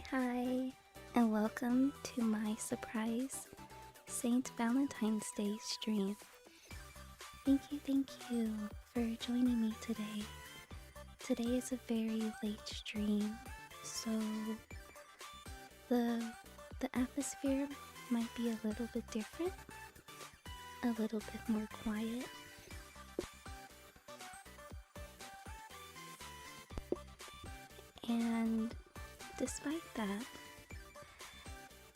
Hi, and welcome to my surprise St. Valentine's Day stream. Thank you for joining me today. Today is a very late stream, so the atmosphere might be a little bit different, a little bit more quiet. And despite that,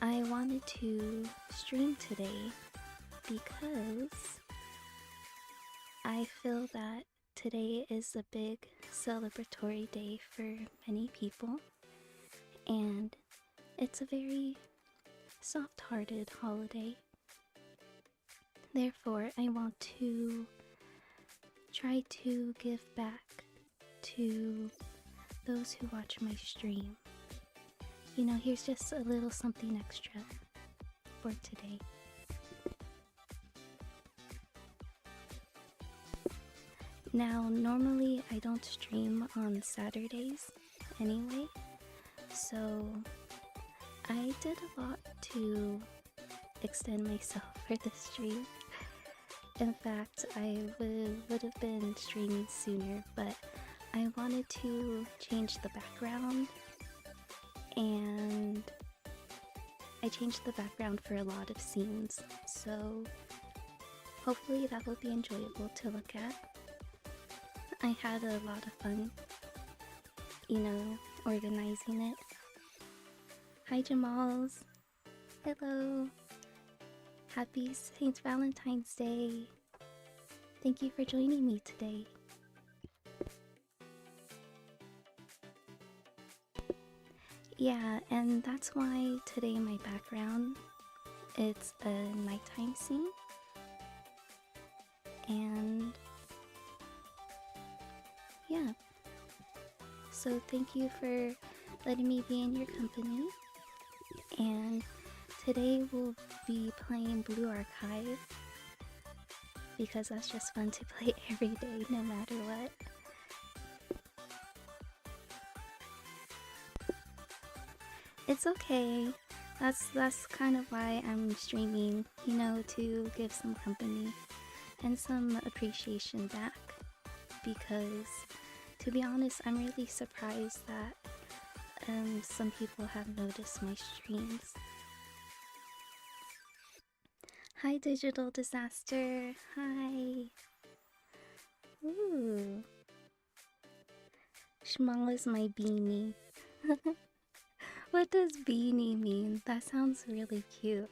I wanted to stream today because I feel that today is a big celebratory day for many people, and it's a very soft-hearted holiday. Therefore, I want to try to give back to those who watch my stream. You know, here's just a little something extra for today. Now, normally I don't stream on Saturdays anyway, so I did a lot to extend myself for this stream. In fact, I would have been streaming sooner, but I wanted to change the background, and I changed the background for a lot of scenes, so hopefully that will be enjoyable to look at. I had a lot of fun, you know, organizing it. Hi Schmals! Hello! Happy St. Valentine's Day! Thank you for joining me today. Yeah, and that's why today my background, it's a nighttime scene. And yeah, so thank you for letting me be in your company. And today we'll be playing Blue Archive because that's just fun to play every day, no matter what. It's okay. That's kind of why I'm streaming, you know, to give some company and some appreciation back. Because, to be honest, I'm really surprised that some people have noticed my streams. Hi, Digital Disaster. Hi. Ooh. Schmal is my beanie. What does beanie mean? That sounds really cute.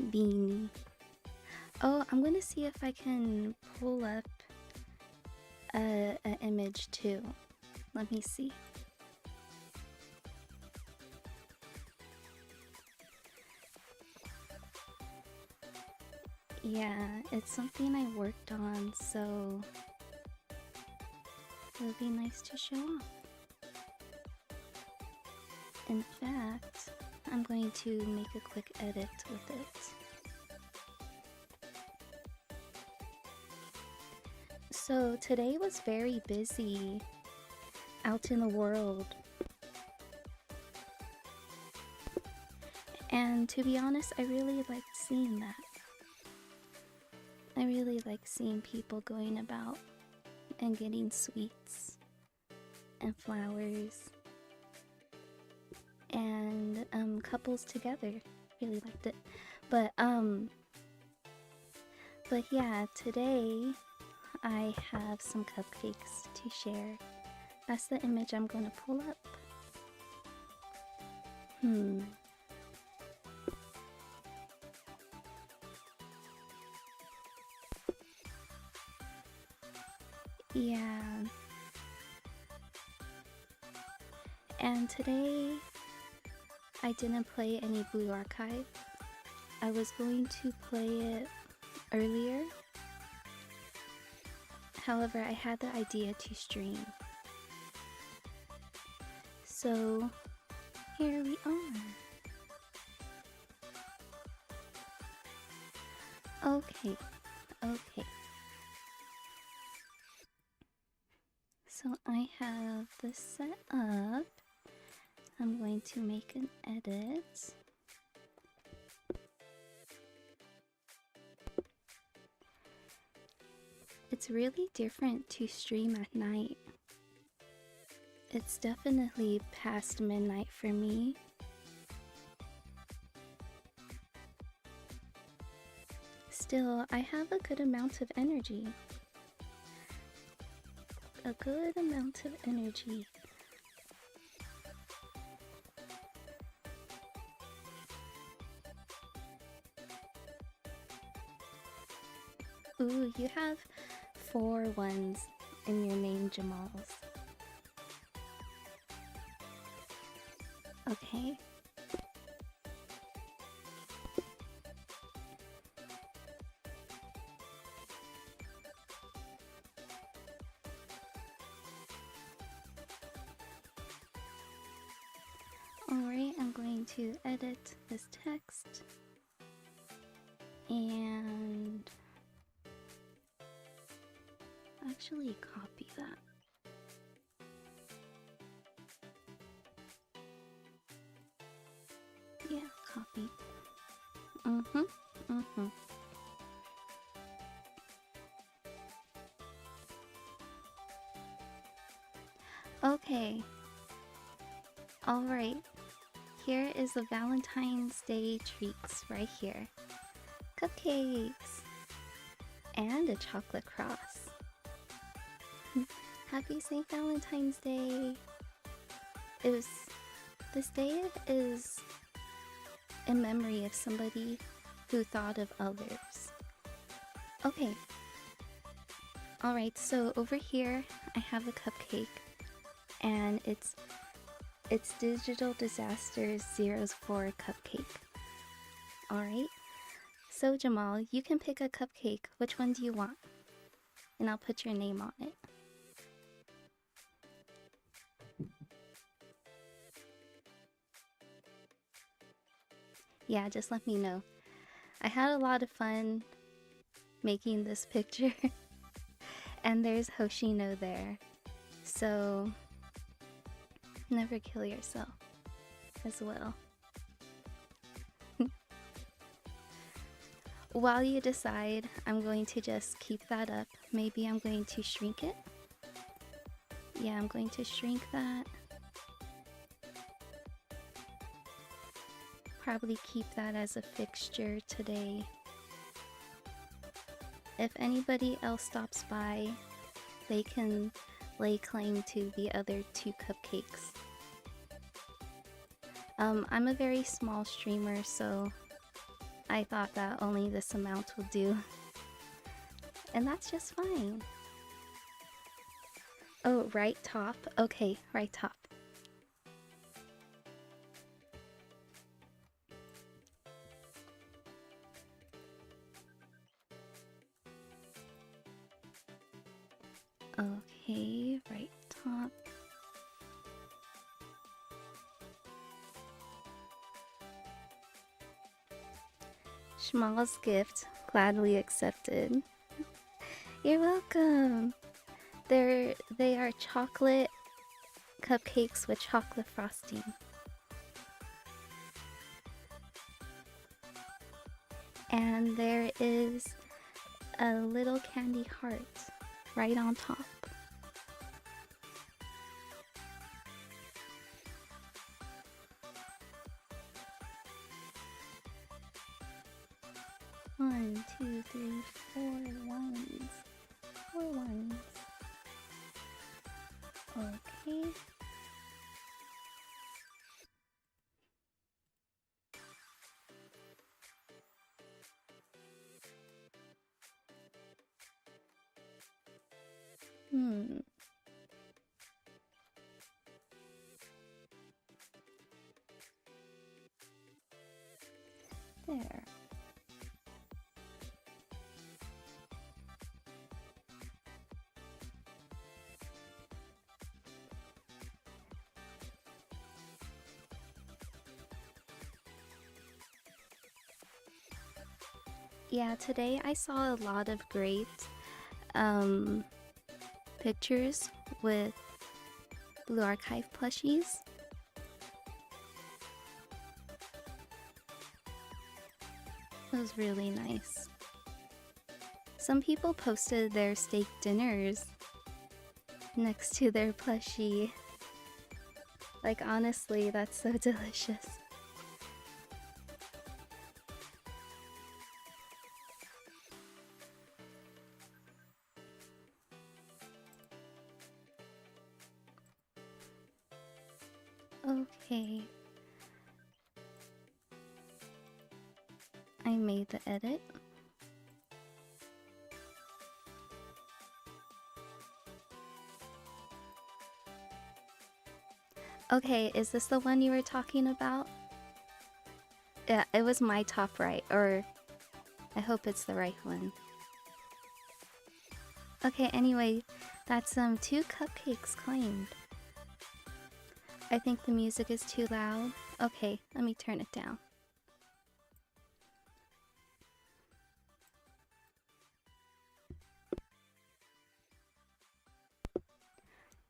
Beanie. Oh, I'm gonna see if I can pull up an image too. Let me see. Yeah, it's something I worked on, so it'll be nice to show off. In fact, I'm going to make a quick edit with it. So today was very busy out in the world. And to be honest, I really liked seeing that. I really like seeing people going about and getting sweets and flowers and couples together. Really liked it. But yeah, today I have some cupcakes to share That's the image I'm going to pull up. Yeah. And today I didn't play any Blue Archive. I was going to play it earlier. However, I had the idea to stream. So here we are. Okay. So I have this set up. I'm going to make an edit. It's really different to stream at night. It's definitely past midnight for me. Still, I have a good amount of energy. Ooh, you have 4 ones in your name, Ʃmal's. Okay. Alright, I'm going to edit this text and actually copy that. Yeah, copy. Okay. Alright. Here is the Valentine's Day treats right here. Cupcakes! And a chocolate cross. Happy St. Valentine's Day! This day is in memory of somebody who thought of others. Okay. Alright, so over here I have a cupcake and it's Digital Disasters Zeros 4 cupcake. Alright, so Ʃmal, you can pick a cupcake. Which one do you want? And I'll put your name on it. Yeah, just let me know. I had a lot of fun making this picture. And there's Hoshino there. So never kill yourself as well. While you decide, I'm going to just keep that up. Maybe I'm going to shrink it. Yeah, I'm going to shrink that. Probably keep that as a fixture today. If anybody else stops by, they can lay claim to the other 2 cupcakes. I'm a very small streamer, so I thought that only this amount will do. And that's just fine. Oh, right top? Okay, right top. Okay, right top. Schmal's gift, gladly accepted. You're welcome. They are chocolate cupcakes with chocolate frosting. And there is a little candy heart right on top. One, two, three, 4 ones. 4 ones. Okay. Okay. There. Yeah, today I saw a lot of great pictures with Blue Archive plushies. It was really nice. Some people posted their steak dinners next to their plushie. Like, honestly, that's so delicious. Okay. I made the edit. Okay, is this the one you were talking about? Yeah, it was my top right, or I hope it's the right one. Okay, anyway, that's 2 cupcakes claimed. I think the music is too loud. Okay, let me turn it down.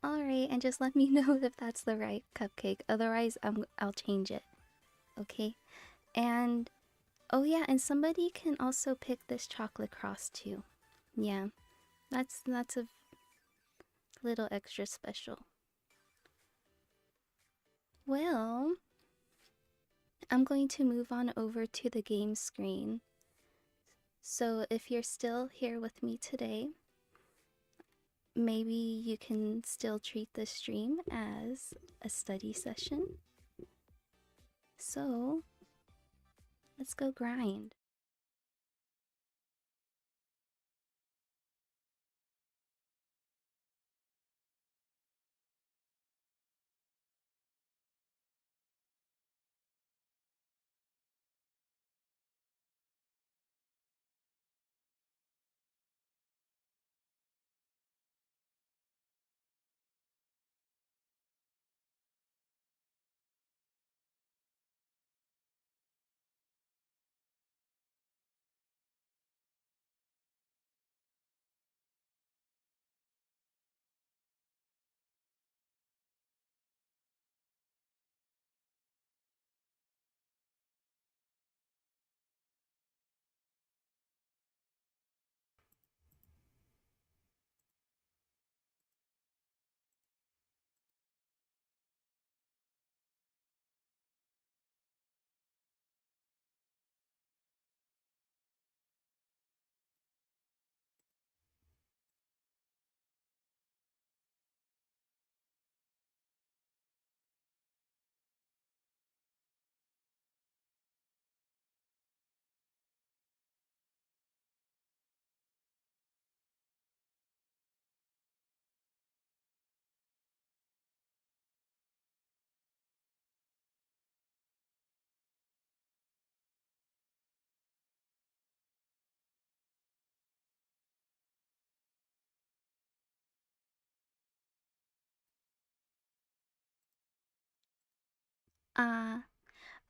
Alright, and just let me know if that's the right cupcake. Otherwise, I'll change it. Okay? And, oh yeah, and somebody can also pick this chocolate cross too. Yeah, that's a little extra special. Well, I'm going to move on over to the game screen. So if you're still here with me today, maybe you can still treat this stream as a study session. So, let's go grind.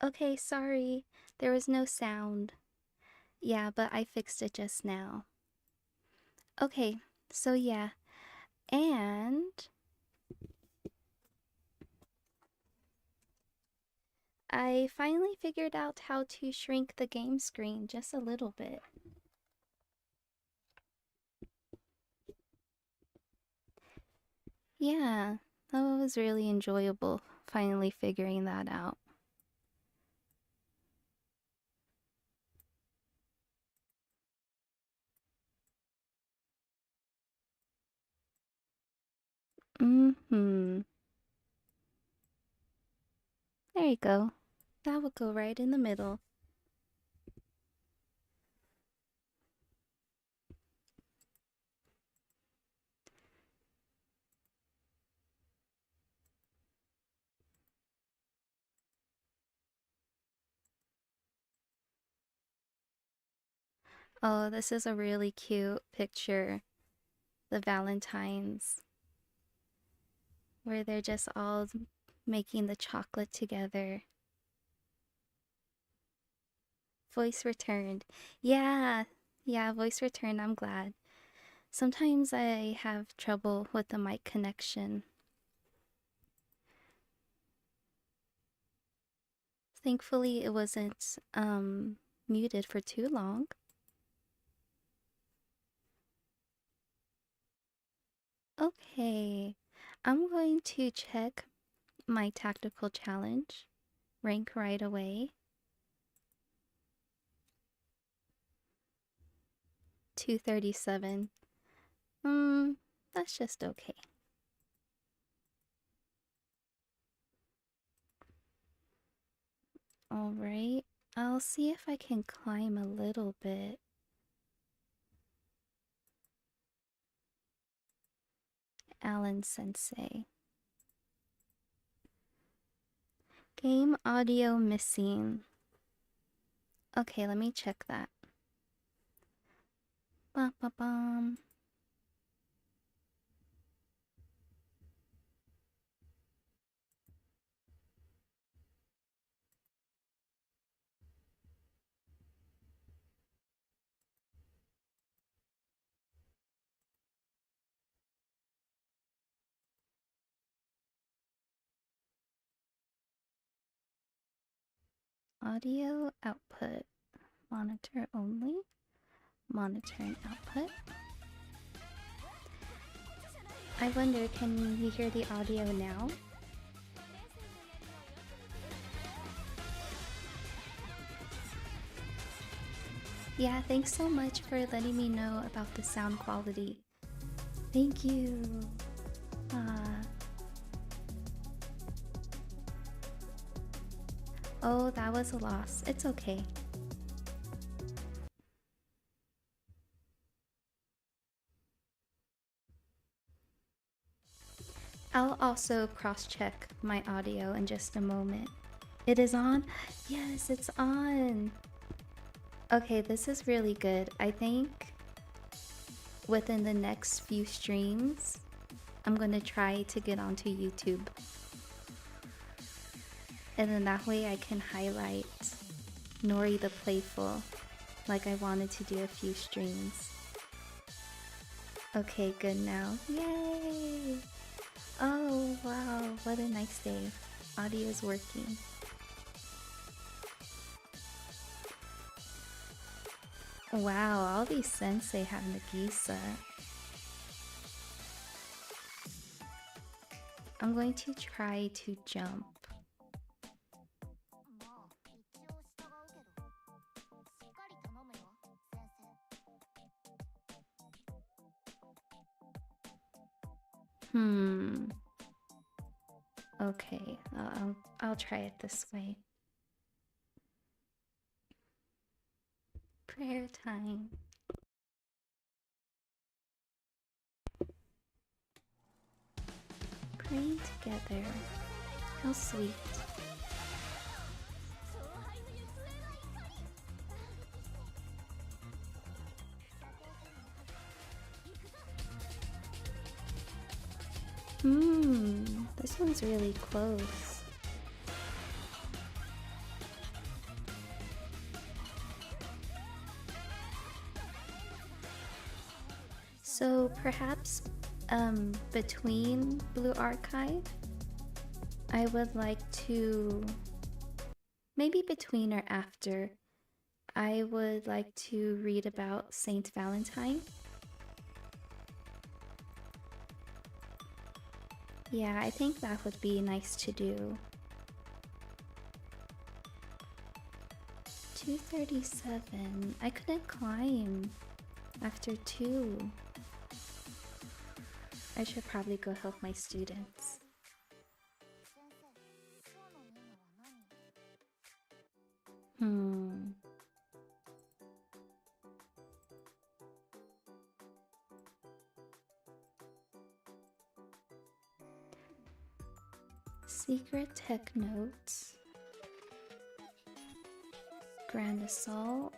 Okay, sorry. There was no sound. Yeah, but I fixed it just now. Okay, so yeah. And I finally figured out how to shrink the game screen just a little bit. Yeah, that was really enjoyable, finally figuring that out. There you go. That would go right in the middle. Oh, this is a really cute picture. The Valentines, where they're just all making the chocolate together. Voice returned. Yeah, voice returned. I'm glad. Sometimes I have trouble with the mic connection. Thankfully, it wasn't muted for too long. Okay, I'm going to check my tactical challenge rank right away. 237. That's just okay. All right, I'll see if I can climb a little bit. Alan Sensei. Game audio missing. Okay, let me check that. Ba ba bum. Audio output. Monitor only. Monitoring output. I wonder, can you hear the audio now? Yeah, thanks so much for letting me know about the sound quality. Thank you. Oh, that was a loss. It's okay. I'll also cross-check my audio in just a moment. It is on? Yes, it's on. Okay, this is really good. I think within the next few streams, I'm gonna try to get onto YouTube. And then that way I can highlight Nori the Playful, like I wanted to do a few streams. Okay, good now. Yay! Oh, wow, what a nice day. Audio is working. Wow, all these sensei have Nagisa. I'm going to try to jump. Okay, I'll try it this way. Prayer time. Praying together. How sweet. This one's really close. So perhaps between Blue Archive, I would like to, maybe between or after, I would like to read about Saint Valentine. Yeah, I think that would be nice to do. 237. I couldn't climb after 2. I should probably go help my students. Secret Tech Notes. Grand Assault.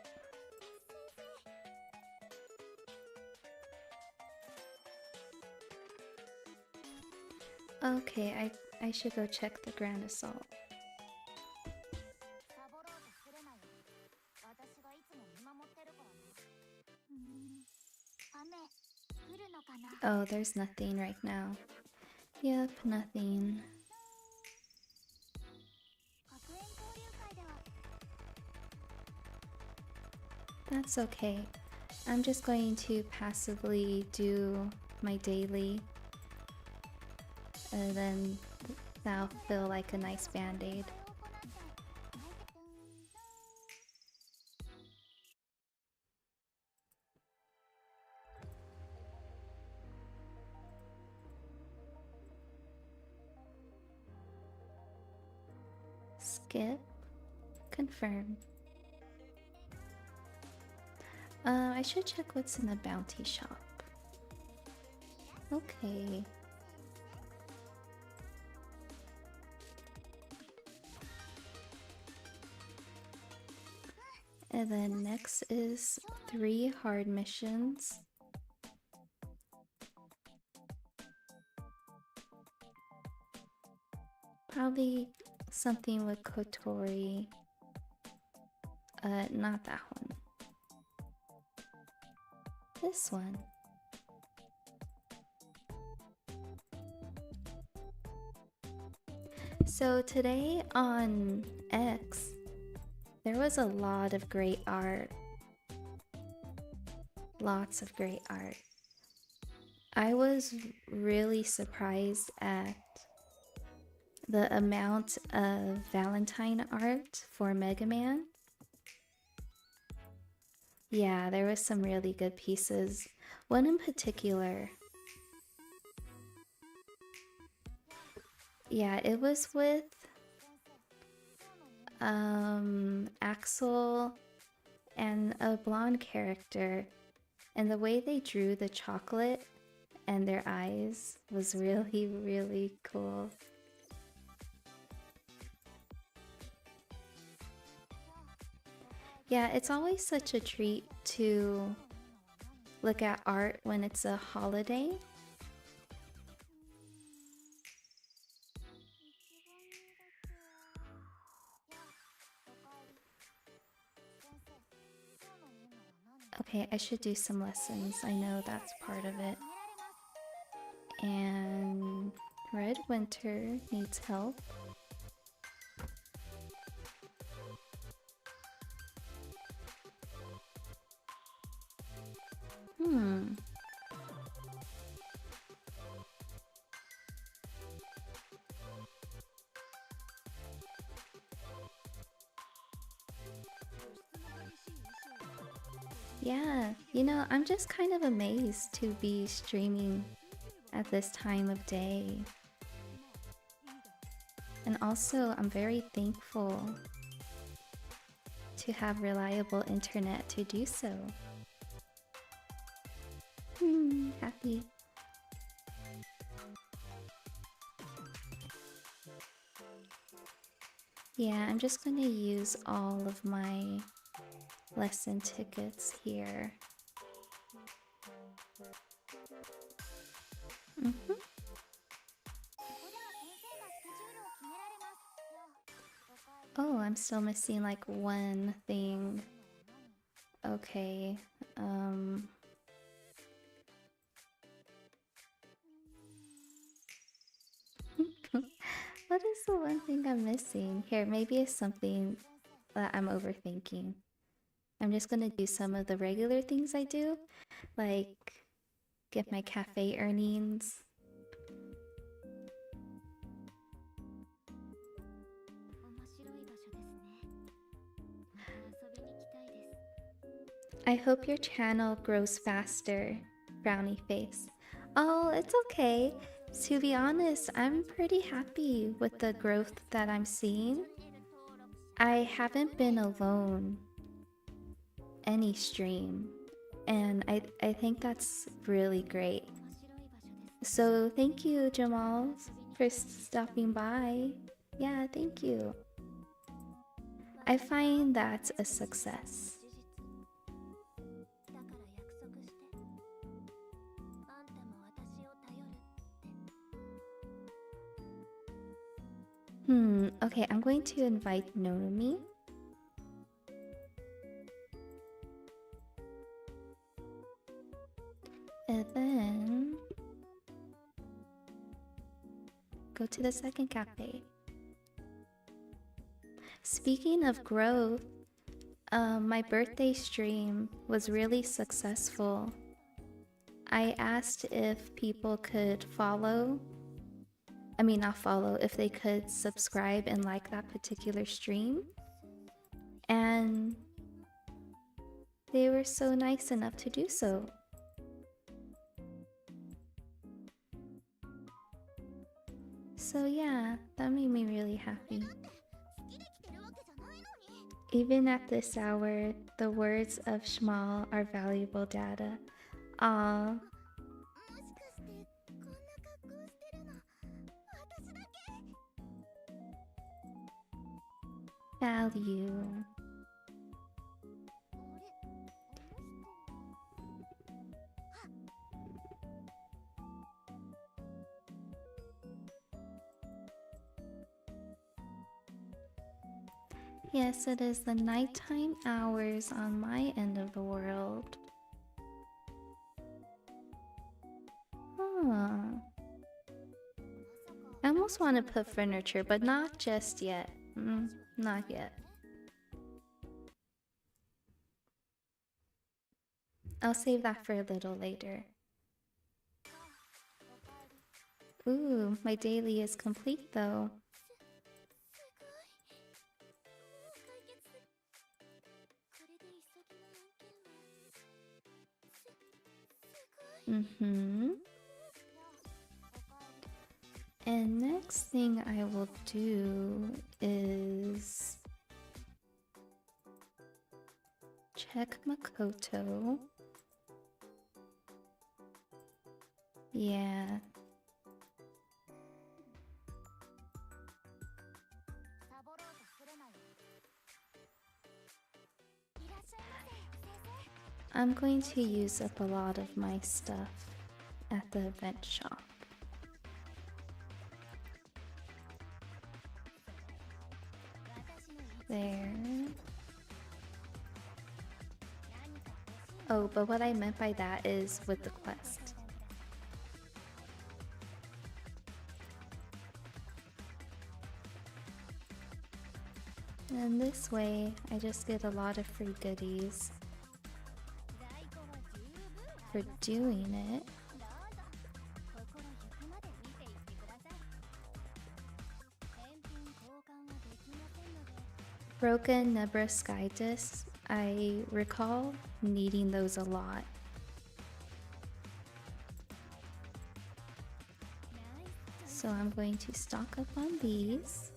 Okay, I should go check the Grand Assault. Oh, there's nothing right now. Yep, nothing. That's okay. I'm just going to passively do my daily, and then that'll feel like a nice band-aid. Skip. Confirm. I should check what's in the bounty shop. Okay. And then next is 3 hard missions. Probably something with Kotori. Not that one. This one. So today on X, there was a lot of great art. Lots of great art. I was really surprised at the amount of Valentine art for Mega Man. Yeah, there was some really good pieces. One in particular. Yeah, it was with Axel and a blonde character, and the way they drew the chocolate and their eyes was really, really cool. Yeah, it's always such a treat to look at art when it's a holiday. Okay, I should do some lessons. I know that's part of it. And Red Winter needs help. Yeah, you know, I'm just kind of amazed to be streaming at this time of day. And also, I'm very thankful to have reliable internet to do so. Happy. Yeah, I'm just going to use all of my lesson tickets here. Oh, I'm still missing like one thing. Okay, what is the one thing I'm missing? Here, maybe it's something that I'm overthinking. I'm just gonna do some of the regular things I do, like get my cafe earnings. I hope your channel grows faster, Brownie Face. Oh, it's okay. To be honest, I'm pretty happy with the growth that I'm seeing. I haven't been alone any stream, and I think that's really great. So thank you, Jamal, for stopping by. Yeah, thank you. I find that's a success. Okay, I'm going to invite Nonomi. And then go to the second cafe. Speaking of growth, my birthday stream was really successful. I asked if people could if they could subscribe and like that particular stream. And they were so nice enough to do so. So yeah, that made me really happy. Even at this hour, the words of Schmal are valuable data. Aww. Value. Yes, it is the nighttime hours on my end of the world. Huh. I almost want to put furniture, but not just yet. Not yet. I'll save that for a little later. Ooh, my daily is complete though. And next thing I will do is check Makoto. Yeah. I'm going to use up a lot of my stuff at the event shop. There. Oh, but what I meant by that is with the quest. And this way, I just get a lot of free goodies for doing it. Broken ᶜᵃᵉᵈᶦᵗः, I recall needing those a lot. So I'm going to stock up on these.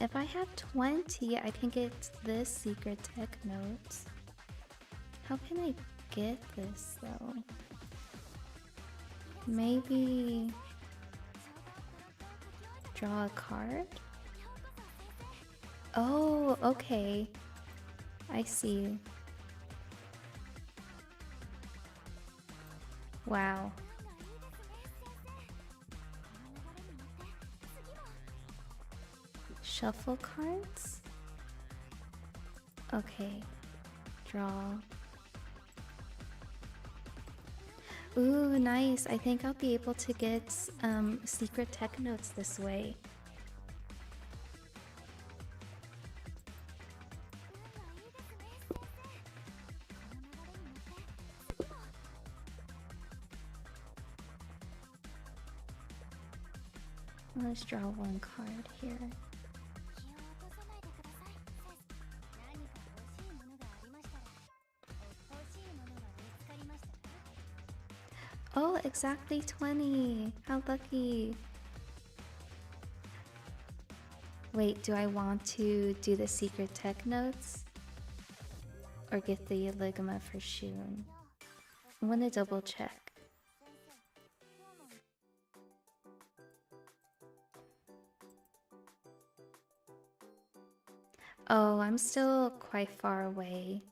If I have 20, I can get this secret tech notes. How can I get this though? Maybe draw a card? Oh, okay. I see. Wow. Shuffle cards? Okay. Draw. Ooh, nice. I think I'll be able to get secret tech notes this way. Let's draw one card here. Oh, exactly 20! How lucky! Wait, do I want to do the secret tech notes? Or get the ᶜᵉᵈ for ᶑūn? I'm gonna double check. Oh, I'm still quite far away.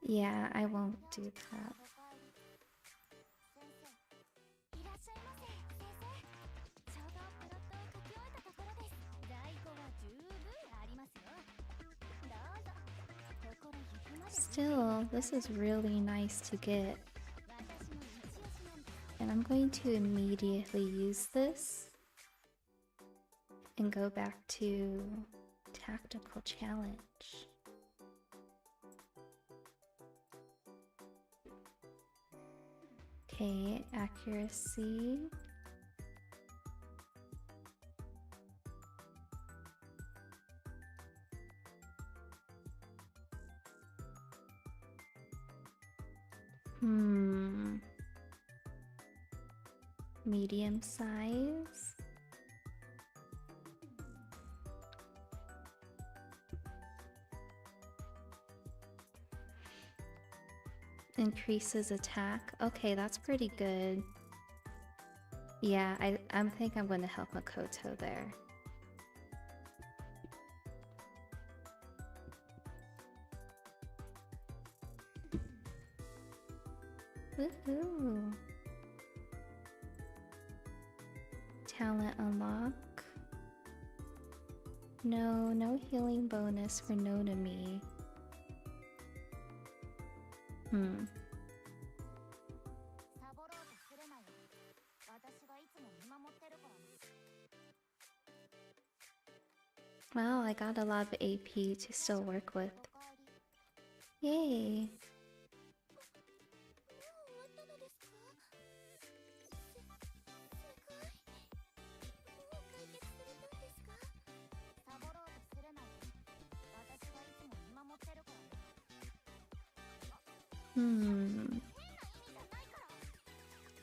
Yeah, I won't do that. Still, this is really nice to get. And I'm going to immediately use this and go back to tactical challenge. Okay, accuracy. Medium size. Increases attack. Okay, that's pretty good. Yeah, I think I'm going to help Makoto there. Woohoo! Talent unlock. No healing bonus for ᵜᵉᵈ. Well, I got a lot of AP to still work with. Yay!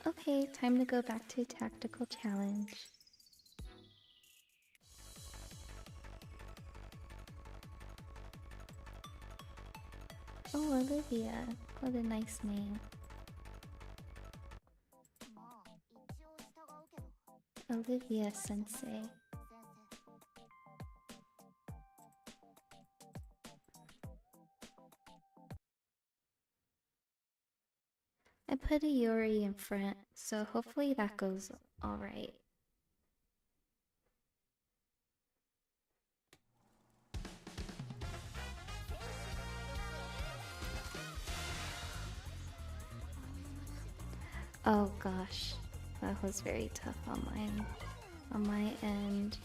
Okay, time to go back to tactical challenge. Oh, Olivia. What a nice name. Olivia Sensei. I put a Yuri in front, so hopefully that goes alright. Oh gosh, that was very tough on my end.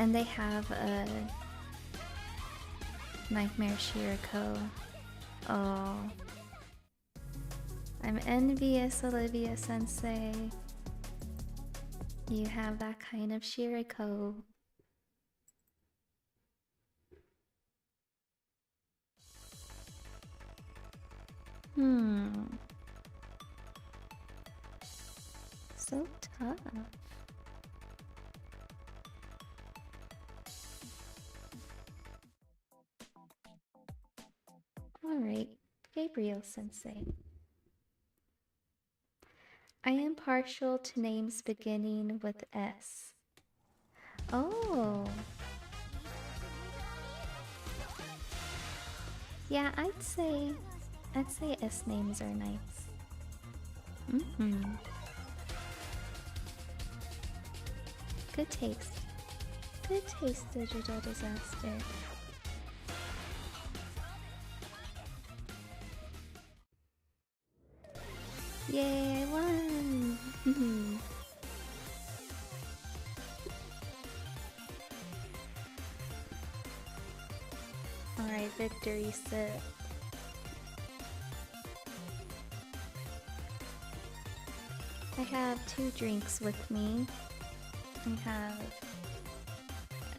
And they have a Nightmare Shiriko. Oh, I'm envious, Olivia Sensei. You have that kind of Shiriko. So tough. Alright, Gabriel Sensei. I am partial to names beginning with S. Oh. Yeah, I'd say S names are nice. Good taste. Good taste, Digital Disaster. Yay, I won! Alright, victory sip. I have 2 drinks with me. I have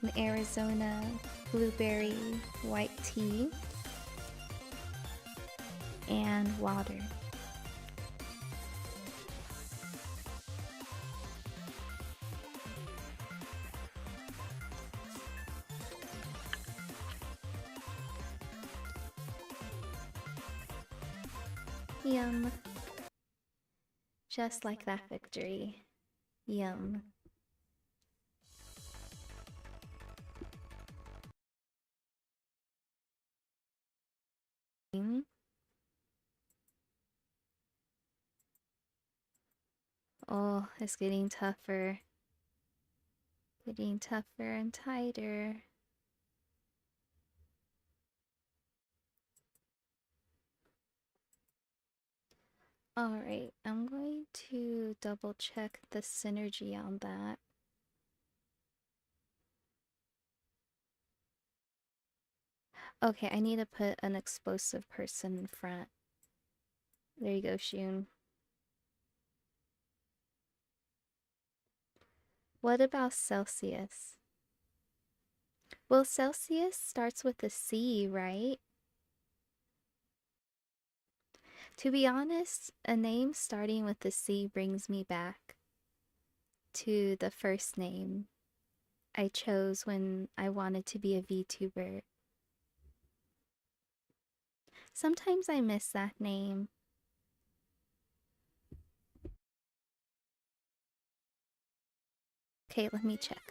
an Arizona blueberry white tea, and water. Yum. Just like that victory. Yum. Oh, it's getting tougher. Getting tougher and tighter. Alright, I'm going to double check the synergy on that. Okay, I need to put an explosive person in front. There you go, Shun. What about Celsius? Well, Celsius starts with a C, right? To be honest, a name starting with a C brings me back to the first name I chose when I wanted to be a VTuber. Sometimes I miss that name. Okay, let me check.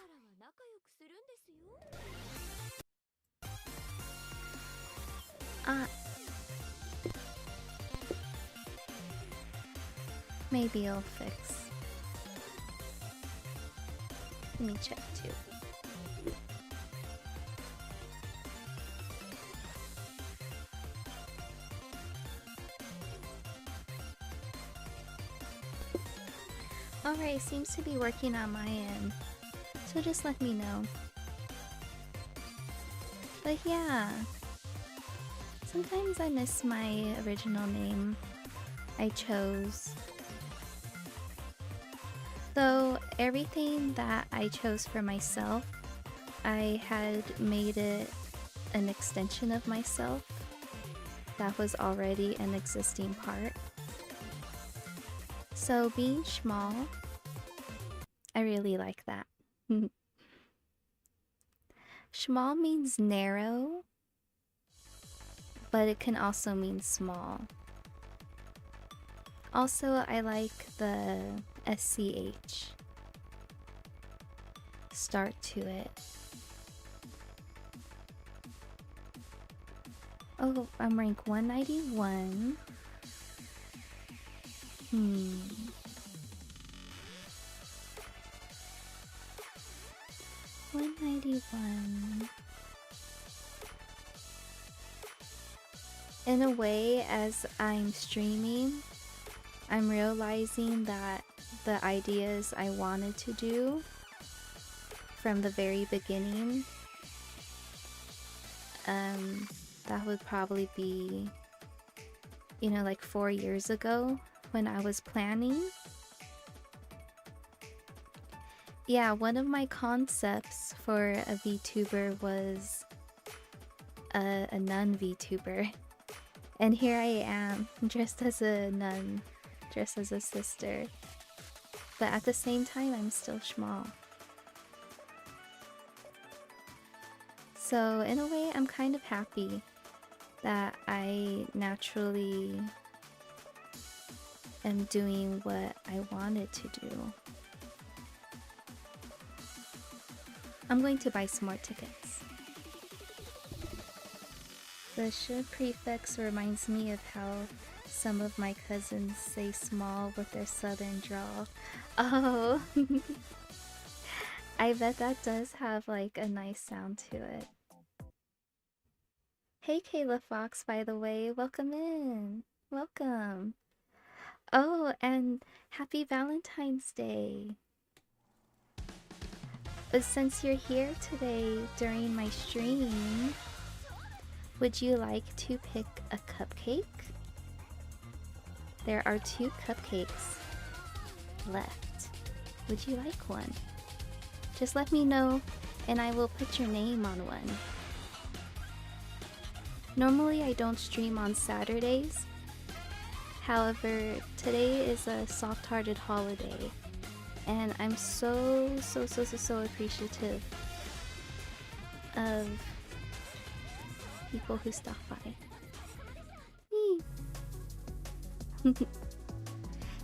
Maybe it'll fix. Let me check too. Alright, seems to be working on my end. So just let me know. But yeah, sometimes I miss my original name I chose. Though everything that I chose for myself, I had made it an extension of myself that was already an existing part. So being Schmal, I really like that. Schmal means narrow, but it can also mean small. Also, I like the SCH start to it. Oh, I'm rank 191. 191. In a way, as I'm streaming, I'm realizing that the ideas I wanted to do from the very beginning, that would probably be, you know, like 4 years ago when I was planning. Yeah, one of my concepts for a VTuber was a nun VTuber. And here I am, dressed as a nun, dressed as a sister. But at the same time, I'm still Schmal. So in a way, I'm kind of happy that I naturally am doing what I wanted to do. I'm going to buy some more tickets. The sh prefix reminds me of how some of my cousins say small with their southern drawl. Oh, I bet that does have like a nice sound to it. Hey Kayla Fox, by the way, welcome in. Welcome. Oh, and happy Valentine's Day. But since you're here today during my stream, would you like to pick a cupcake? There are 2 cupcakes left. Would you like one? Just let me know and I will put your name on one. Normally I don't stream on Saturdays. However, today is a soft-hearted holiday, and I'm so appreciative of people who stop by.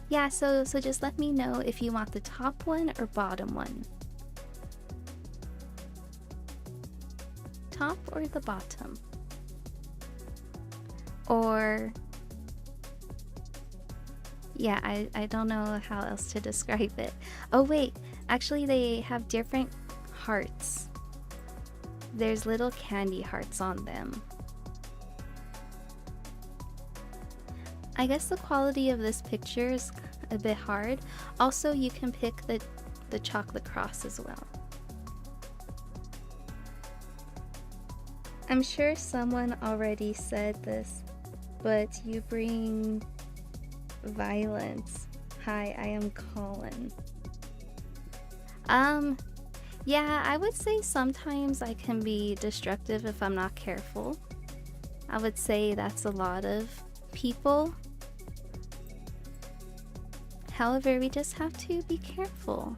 Yeah, so just let me know if you want the top one or bottom one. Top or the bottom? Or yeah, I don't know how else to describe it. Oh wait, actually they have different hearts. There's little candy hearts on them. I guess the quality of this picture is a bit hard. Also, you can pick the chocolate cross as well. I'm sure someone already said this, but you bring violence. Hi, I am Colin. Yeah, I would say sometimes I can be destructive if I'm not careful. I would say that's a lot of people. However, we just have to be careful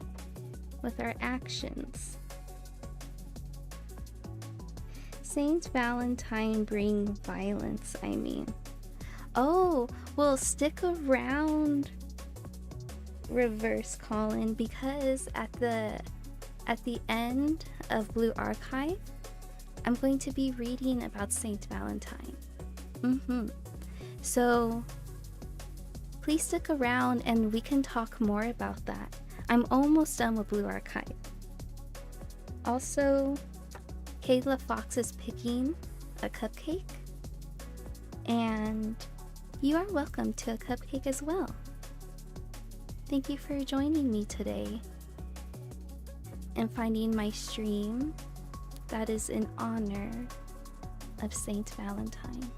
with our actions. Saint Valentine bring violence, I mean. Oh, well, stick around, Reverse Colin, because at the end of Blue Archive, I'm going to be reading about Saint Valentine. So please stick around and we can talk more about that. I'm almost done with Blue Archive. Also, Kayla Fox is picking a cupcake, and you are welcome to a cupcake as well. Thank you for joining me today and finding my stream that is in honor of Saint Valentine.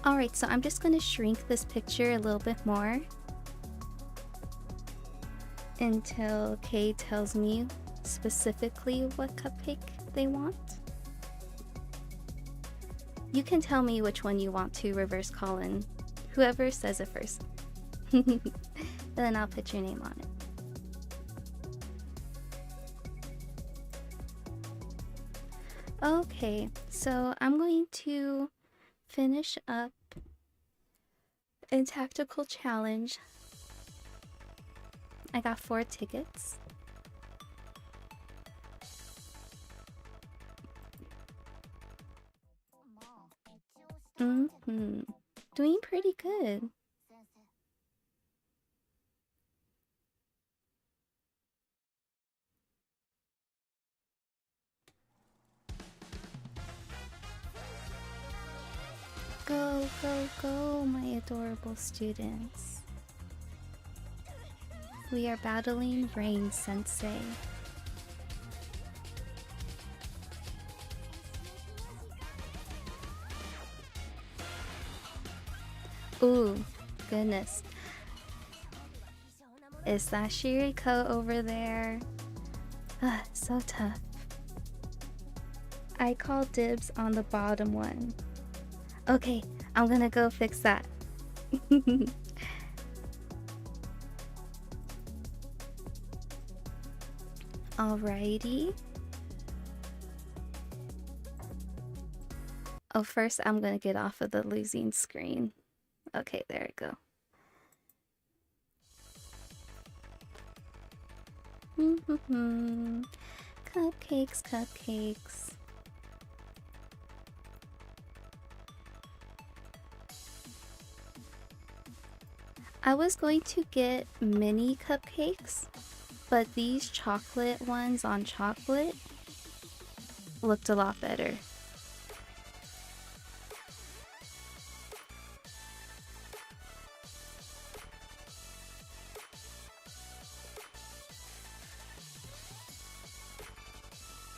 Alright, so I'm just going to shrink this picture a little bit more until Kay tells me specifically what cupcake they want. You can tell me which one you want to, Reverse Colin. Whoever says it first. Then I'll put your name on it. Okay, so I'm going to finish up in Tactical Challenge. I got 4 tickets. Doing pretty good. Go, go, go, my adorable students. We are battling Rain Sensei. Ooh, goodness. Is that Shiriko over there? So tough. I call dibs on the bottom one. Okay, I'm gonna go fix that. Alrighty. Oh, first I'm gonna get off of the losing screen. Okay, there we go. Cupcakes, cupcakes. I was going to get mini cupcakes, but these chocolate ones on chocolate looked a lot better.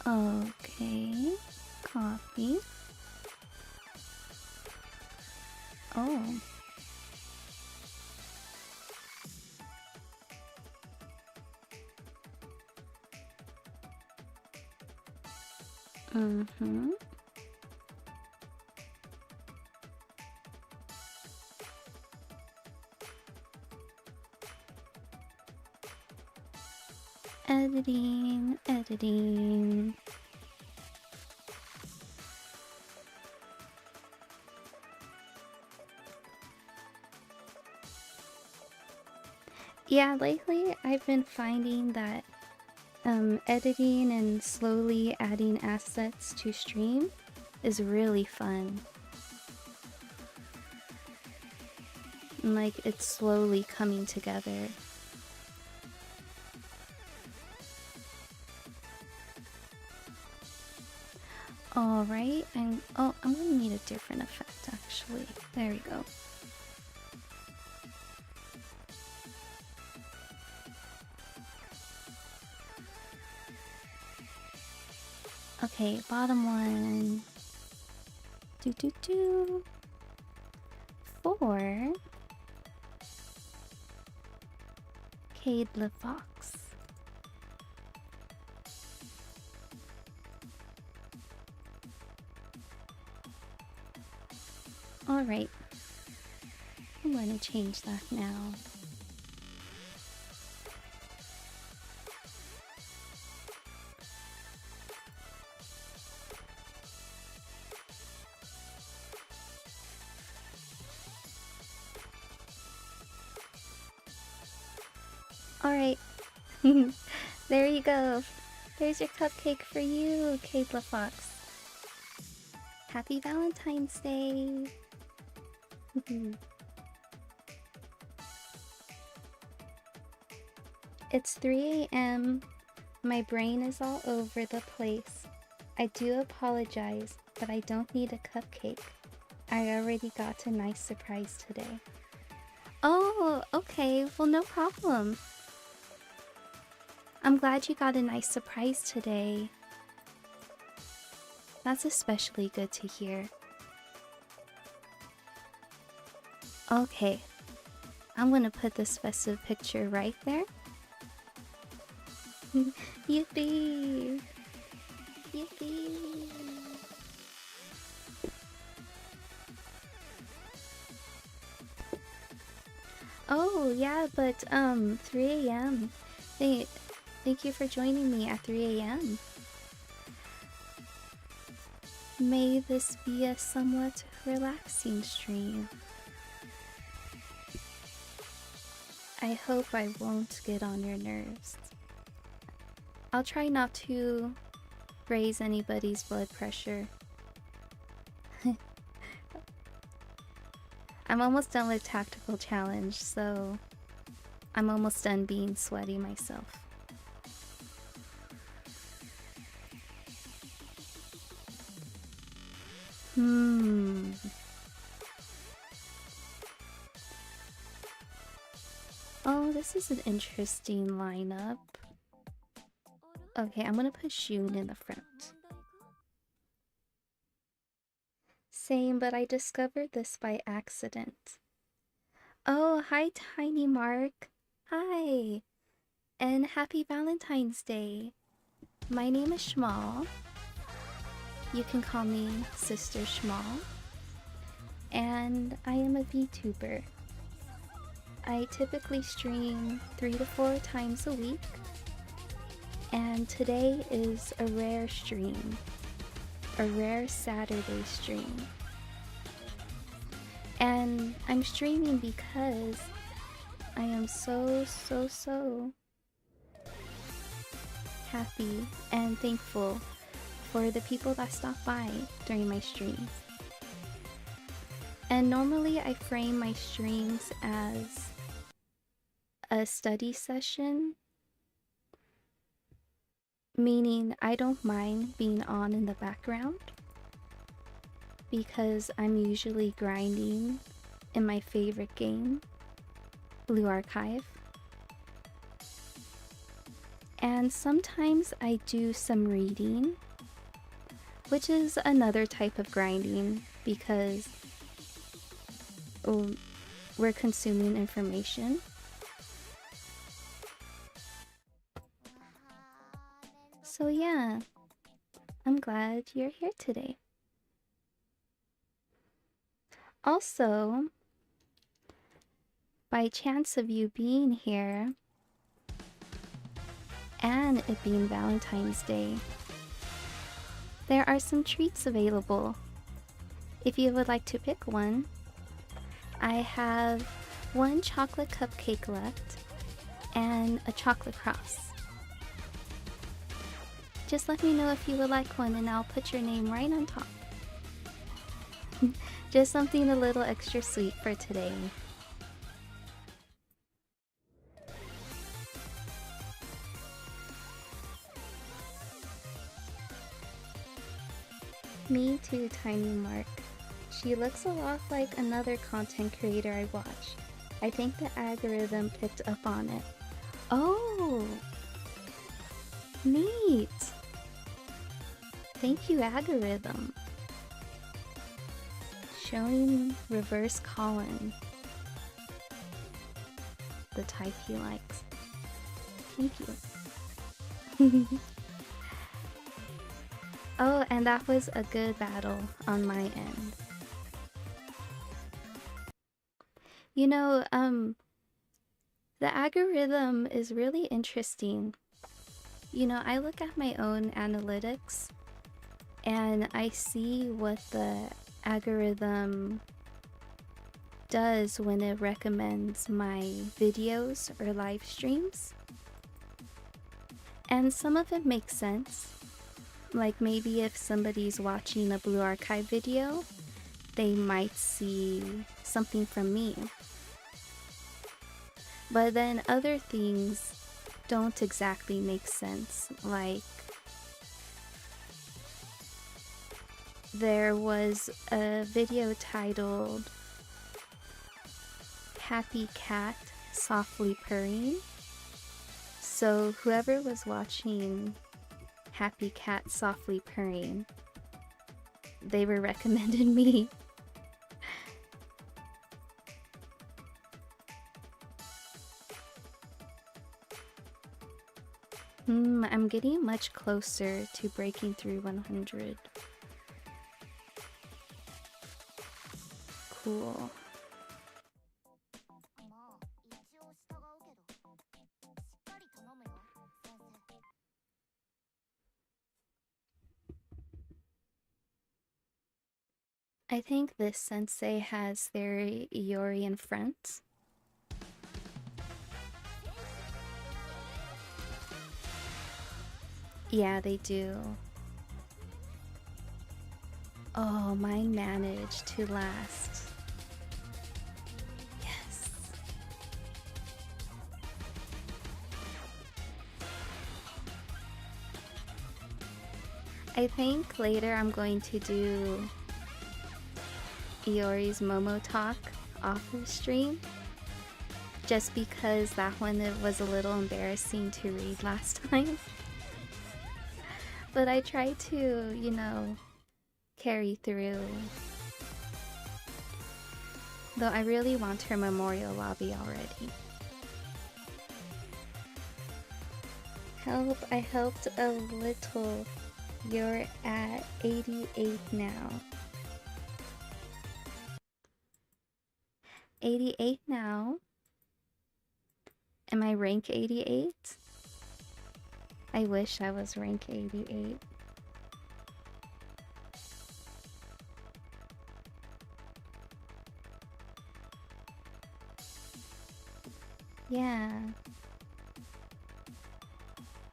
Okay, coffee. Oh. Mm-hmm. Editing, editing. Yeah, lately I've been finding that editing and slowly adding assets to stream is really fun. And, like, it's slowly coming together. Alright, I'm gonna need a different effect actually. There we go. Okay, bottom one. For ᵃᵃᵍᵉᵈᶦᵗ. Alright. I'm going to change that now. Alright. There you go. There's your cupcake for you, ᵃᵃᵍᵒ. Happy Valentine's Day! It's 3 a.m. My brain is all over the place. I do apologize, but I don't need a cupcake. I already got a nice surprise today. Oh, okay. Well, no problem. I'm glad you got a nice surprise today. That's especially good to hear. Okay. I'm gonna put this festive picture right there. Yippee! Yippee! Oh, yeah, but 3 a.m. Thank you for joining me at 3 a.m. May this be a somewhat relaxing stream. I hope I won't get on your nerves. I'll try not to raise anybody's blood pressure. I'm almost done with Tactical Challenge, so I'm almost done being sweaty myself. Oh, this is an interesting lineup. Okay, I'm gonna put Shun in the front. Same, but I discovered this by accident. Oh, hi, Tiny Mark. Hi. And happy Valentine's Day. My name is Schmal. You can call me Sister Schmal. And I am a VTuber. I typically stream 3 to 4 times a week. And today is a rare stream. A rare Saturday stream. And I'm streaming because I am so happy and thankful for the people that stop by during my streams. And normally I frame my streams as a study session, meaning I don't mind being on in the background because I'm usually grinding in my favorite game, Blue Archive. And sometimes I do some reading, which is another type of grinding because we're consuming information. So yeah, I'm I'm glad you're here today. Also, by chance of you being here and it being Valentine's Day, there are some treats available. If you would like to pick one, I have one chocolate cupcake left and a chocolate cross. Just let me know if you would like one and I'll put your name right on top. Just something a little extra sweet for today. Me too, Tiny Mark. She looks a lot like another content creator I watch. I think the algorithm picked up on it. Oh! Neat! Thank you, algorithm. Showing Reverse Colin the type he likes. Thank you. Oh, and that was a good battle on my end. You know, the algorithm is really interesting. You know, I look at my own analytics and I see what the algorithm does when it recommends my videos or live streams. And some of it makes sense. Like maybe if somebody's watching a Blue Archive video, they might see something from me. But then other things don't exactly make sense. Like there was a video titled Happy Cat Softly Purring. So whoever was watching Happy Cat Softly Purring, they were recommended me. I'm getting much closer to breaking through 100. Cool. I think this sensei has their Iori in front. Yeah, they do. Oh, mine managed to last. Yes. I think later I'm going to do Iori's Momo talk off of stream. Just because that one it was a little embarrassing to read last time. But I tried to, you know, carry through. Though I really want her memorial lobby already. Help, I helped a little. You're at 88 now. 88 now. Am I rank 88? I wish I was rank 88. Yeah.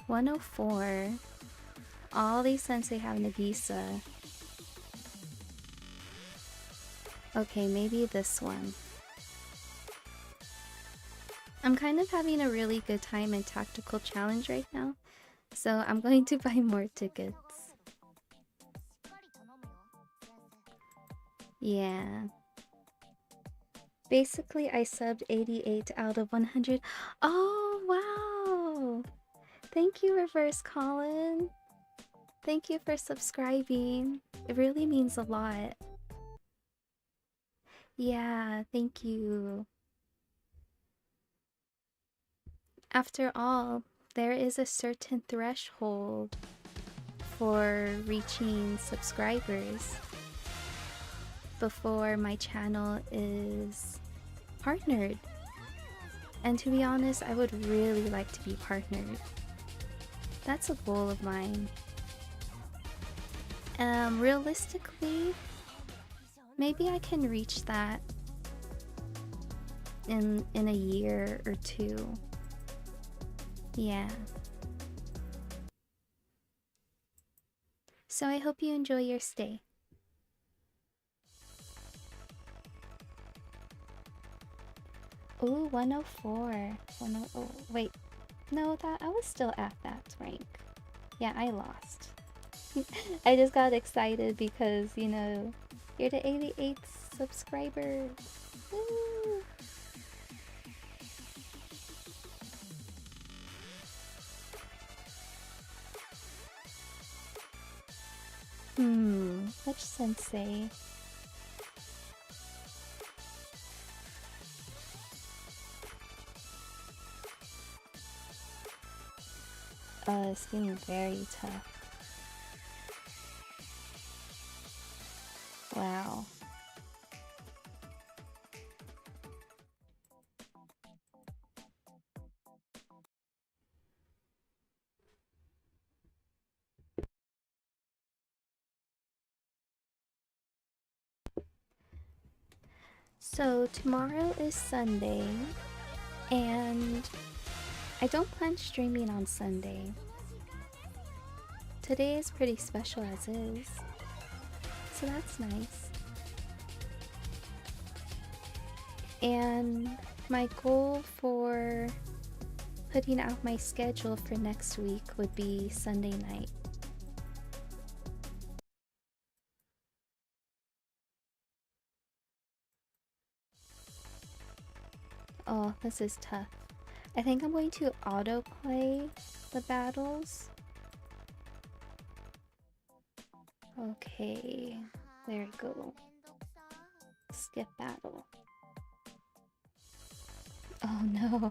104. All these sensei have Nagisa. Okay, maybe this one. I'm kind of having a really good time in Tactical Challenge right now, so I'm going to buy more tickets. Yeah. Basically, I subbed 88 out of 100. Oh, wow! Thank you, Reverse Colin. Thank you for subscribing. It really means a lot. Yeah, thank you. After all, there is a certain threshold for reaching subscribers before my channel is partnered. And to be honest, I would really like to be partnered. That's a goal of mine. Realistically, maybe I can reach that in a year or two. Yeah. So I hope you enjoy your stay. Ooh, 104. Oh, wait. No, I was still at that rank. Yeah, I lost. I just got excited because, you know, you're the 88th subscriber. Woo! Which sensei? It's getting very tough. Wow. So tomorrow is Sunday, and I don't plan streaming on Sunday. Today is pretty special as is, so that's nice. And my goal for putting out my schedule for next week would be Sunday night. Oh, this is tough. I think I'm going to autoplay the battles. Okay, there we go. Skip battle. Oh no.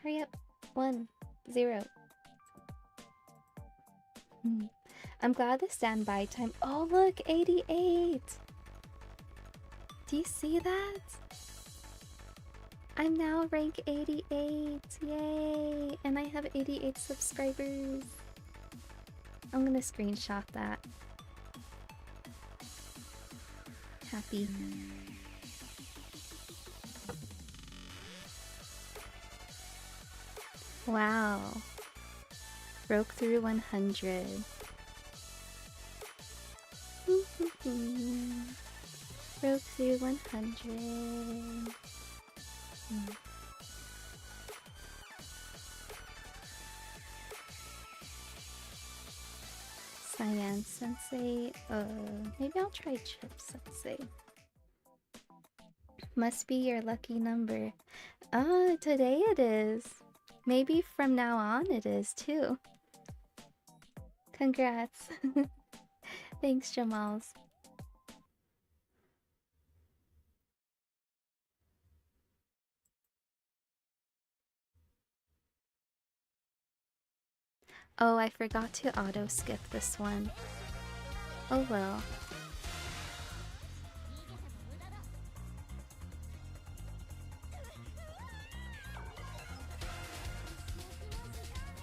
Hurry up. 1, 0. I'm glad the standby time. Oh, look, 88. Do you see that? I'm now rank 88. Yay. And I have 88 subscribers. I'm gonna screenshot that. Happy. Wow. Broke through 100. Broke through 100. Cyan Sensei. Maybe I'll try Chip Sensei. Must be your lucky number. Today it is. Maybe from now on it is too. Congrats. Thanks, Schmal. Oh, I forgot to auto skip this one. Oh well.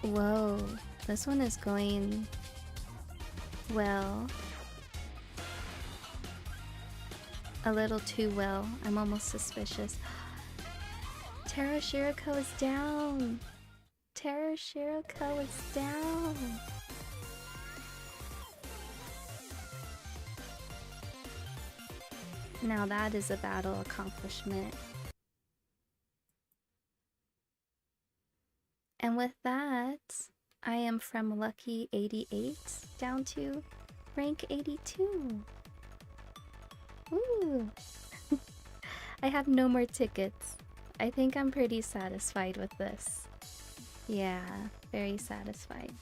Whoa, this one is going well. A little too well. I'm almost suspicious. Taro Shiroko is down. Taro Shiroko is down. Now that is a battle accomplishment. And with that, I am from lucky 88 down to rank 82. Woo! I have no more tickets. I think I'm pretty satisfied with this. Yeah, very satisfied.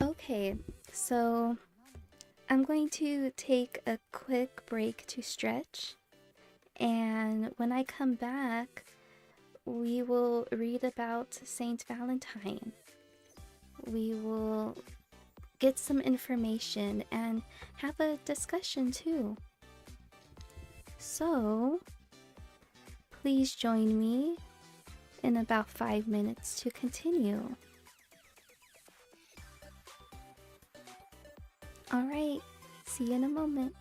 Okay, so I'm going to take a quick break to stretch, and when I come back, we will read about Saint Valentine. We will get some information and have a discussion too. So, please join me in about 5 minutes to continue. Alright, see you in a moment.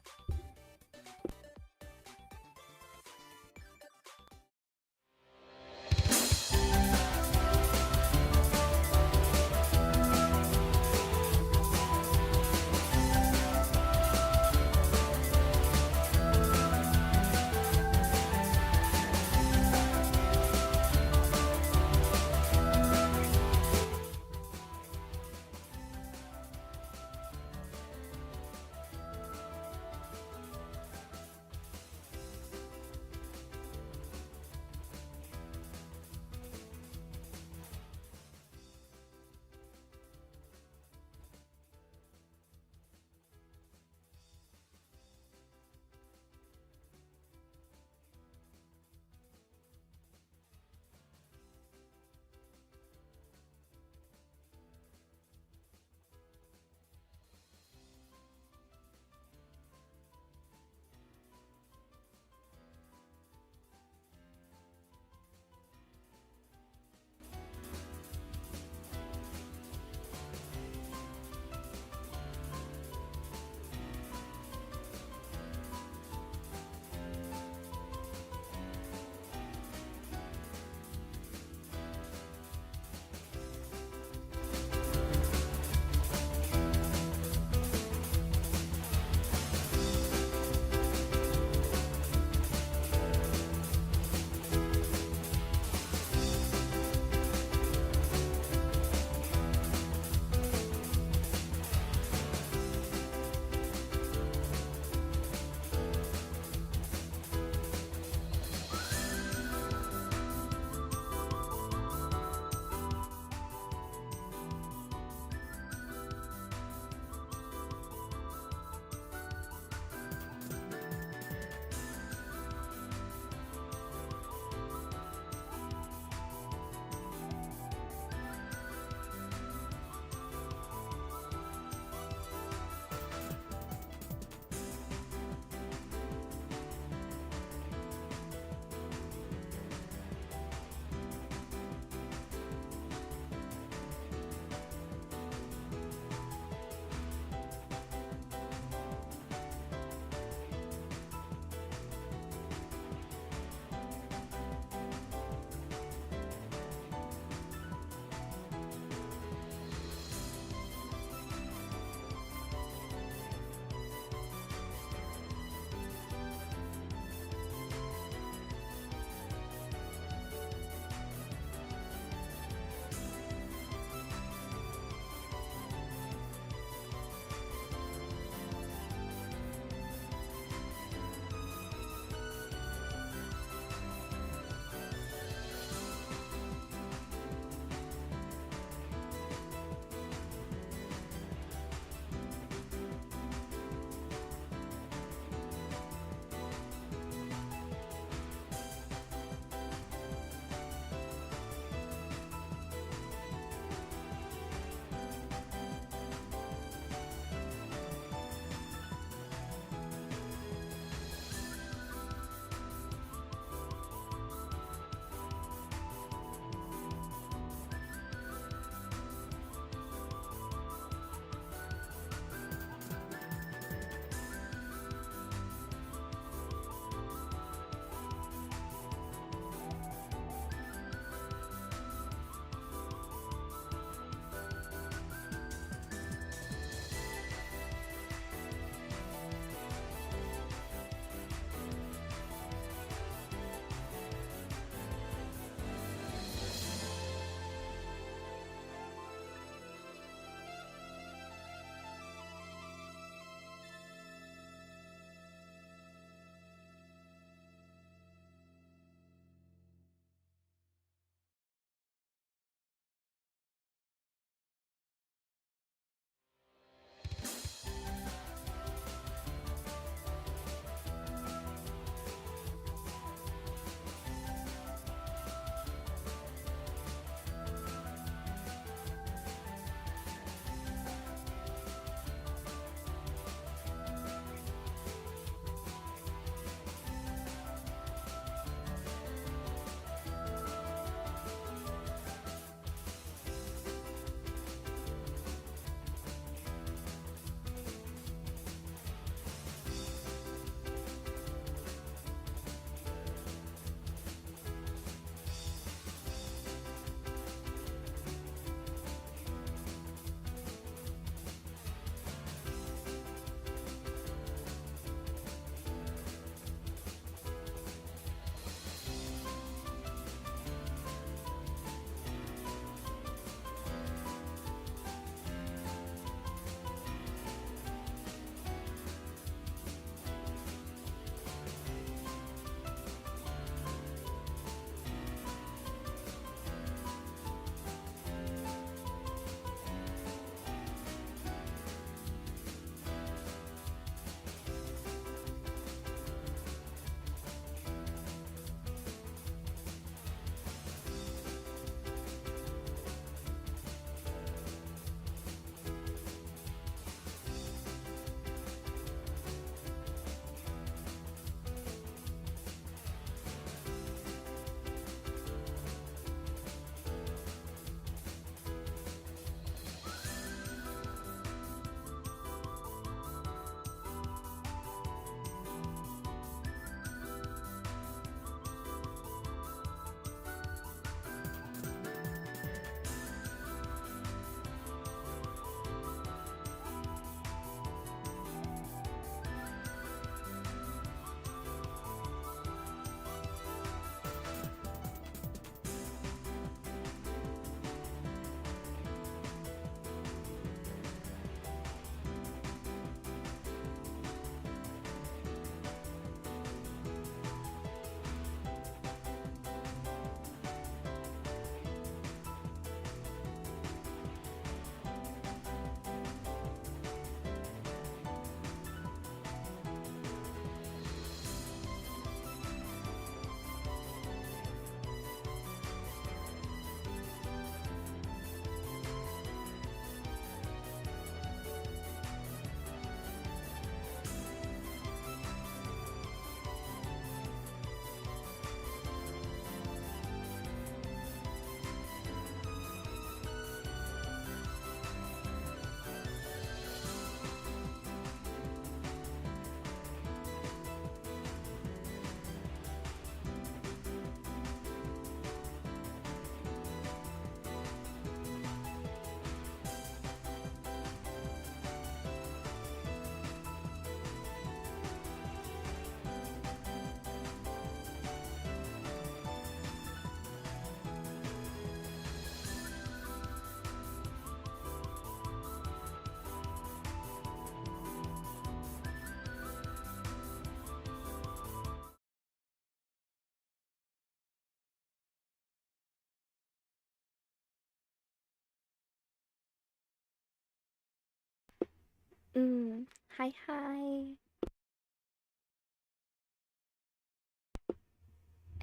Hi, hi,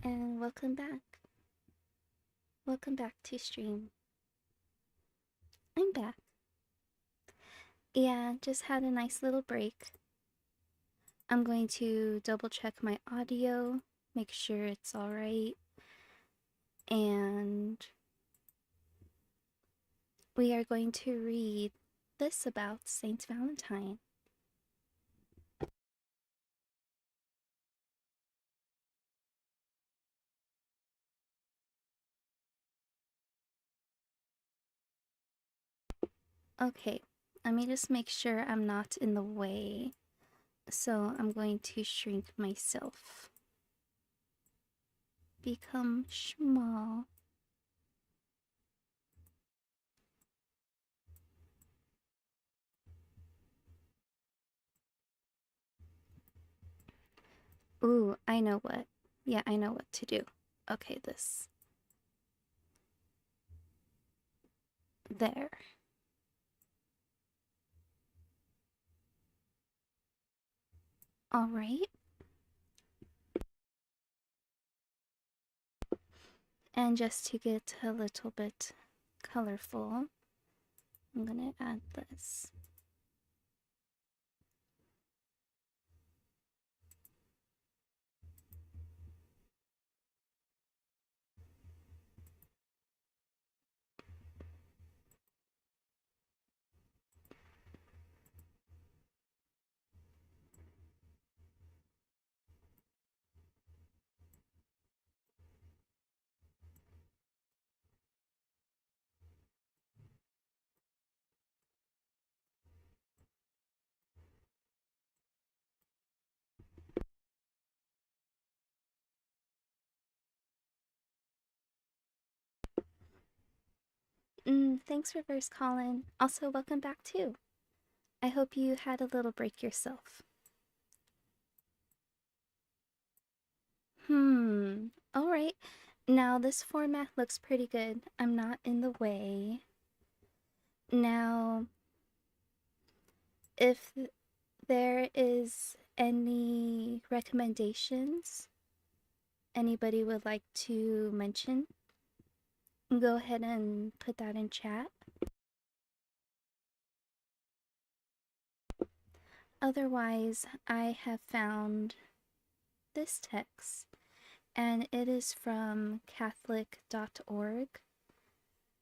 and welcome back. Welcome back to stream. I'm back. Yeah, just had a nice little break. I'm going to double check my audio, make sure it's alright, and we are going to read this about Saint Valentine. Okay, let me just make sure I'm not in the way. So I'm going to shrink myself. Become small. Ooh, I know what. Yeah, I know what to do. Okay, this. There. Alright. And just to get a little bit colorful, I'm gonna add this. Thanks, Reverse Colin. Also, welcome back too. I hope you had a little break yourself. Alright. Now, this format looks pretty good. I'm not in the way. Now, if there is any recommendations anybody would like to mention, go ahead and put that in chat. Otherwise, I have found this text, and it is from Catholic.org.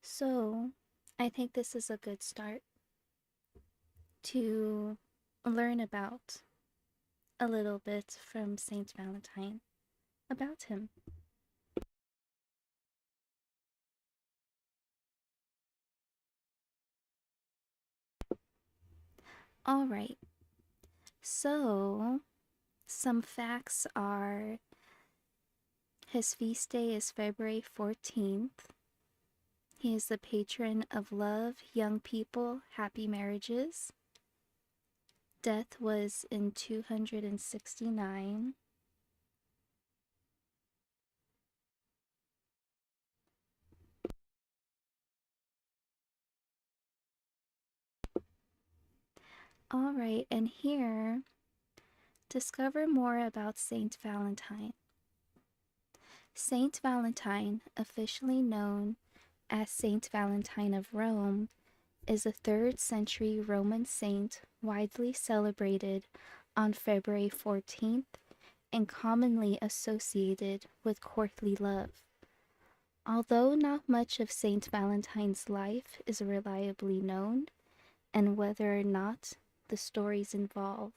So, I think this is a good start to learn about a little bit from Saint Valentine, about him. Alright, so some facts are his feast day is February 14th. He is the patron of love, young people, happy marriages. Death was in 269. Alright, and here, discover more about Saint Valentine. Saint Valentine, officially known as Saint Valentine of Rome, is a 3rd century Roman saint widely celebrated on February 14th and commonly associated with courtly love. Although not much of Saint Valentine's life is reliably known, and whether or not the stories involve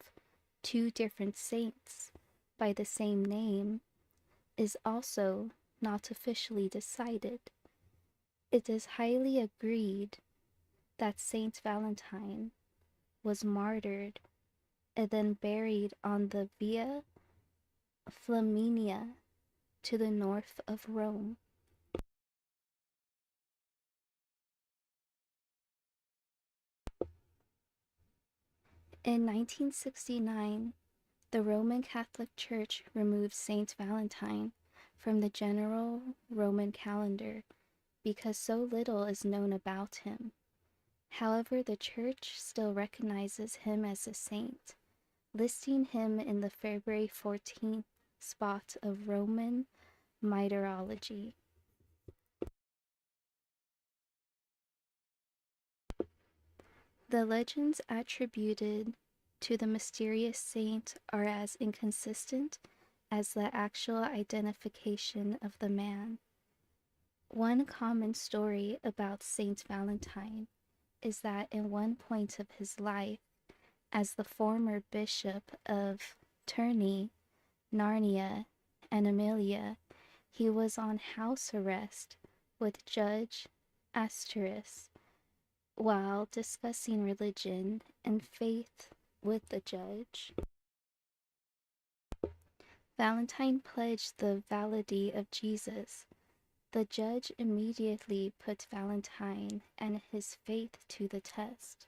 2 different saints by the same name is also not officially decided, it is highly agreed that Saint Valentine was martyred and then buried on the Via Flaminia to the north of Rome. In 1969, the Roman Catholic Church removed Saint Valentine from the general Roman calendar because so little is known about him, However, the Church still recognizes him as a saint, listing him in the February 14th spot of Roman martyrology. The legends attributed to the mysterious saint are as inconsistent as the actual identification of the man. One common story about Saint Valentine is that in one point of his life, as the former bishop of Tournai, Narnia, and Amelia, he was on house arrest with Judge Asterius while discussing religion and faith with the judge. Valentine pledged the validity of Jesus. The judge immediately put Valentine and his faith to the test.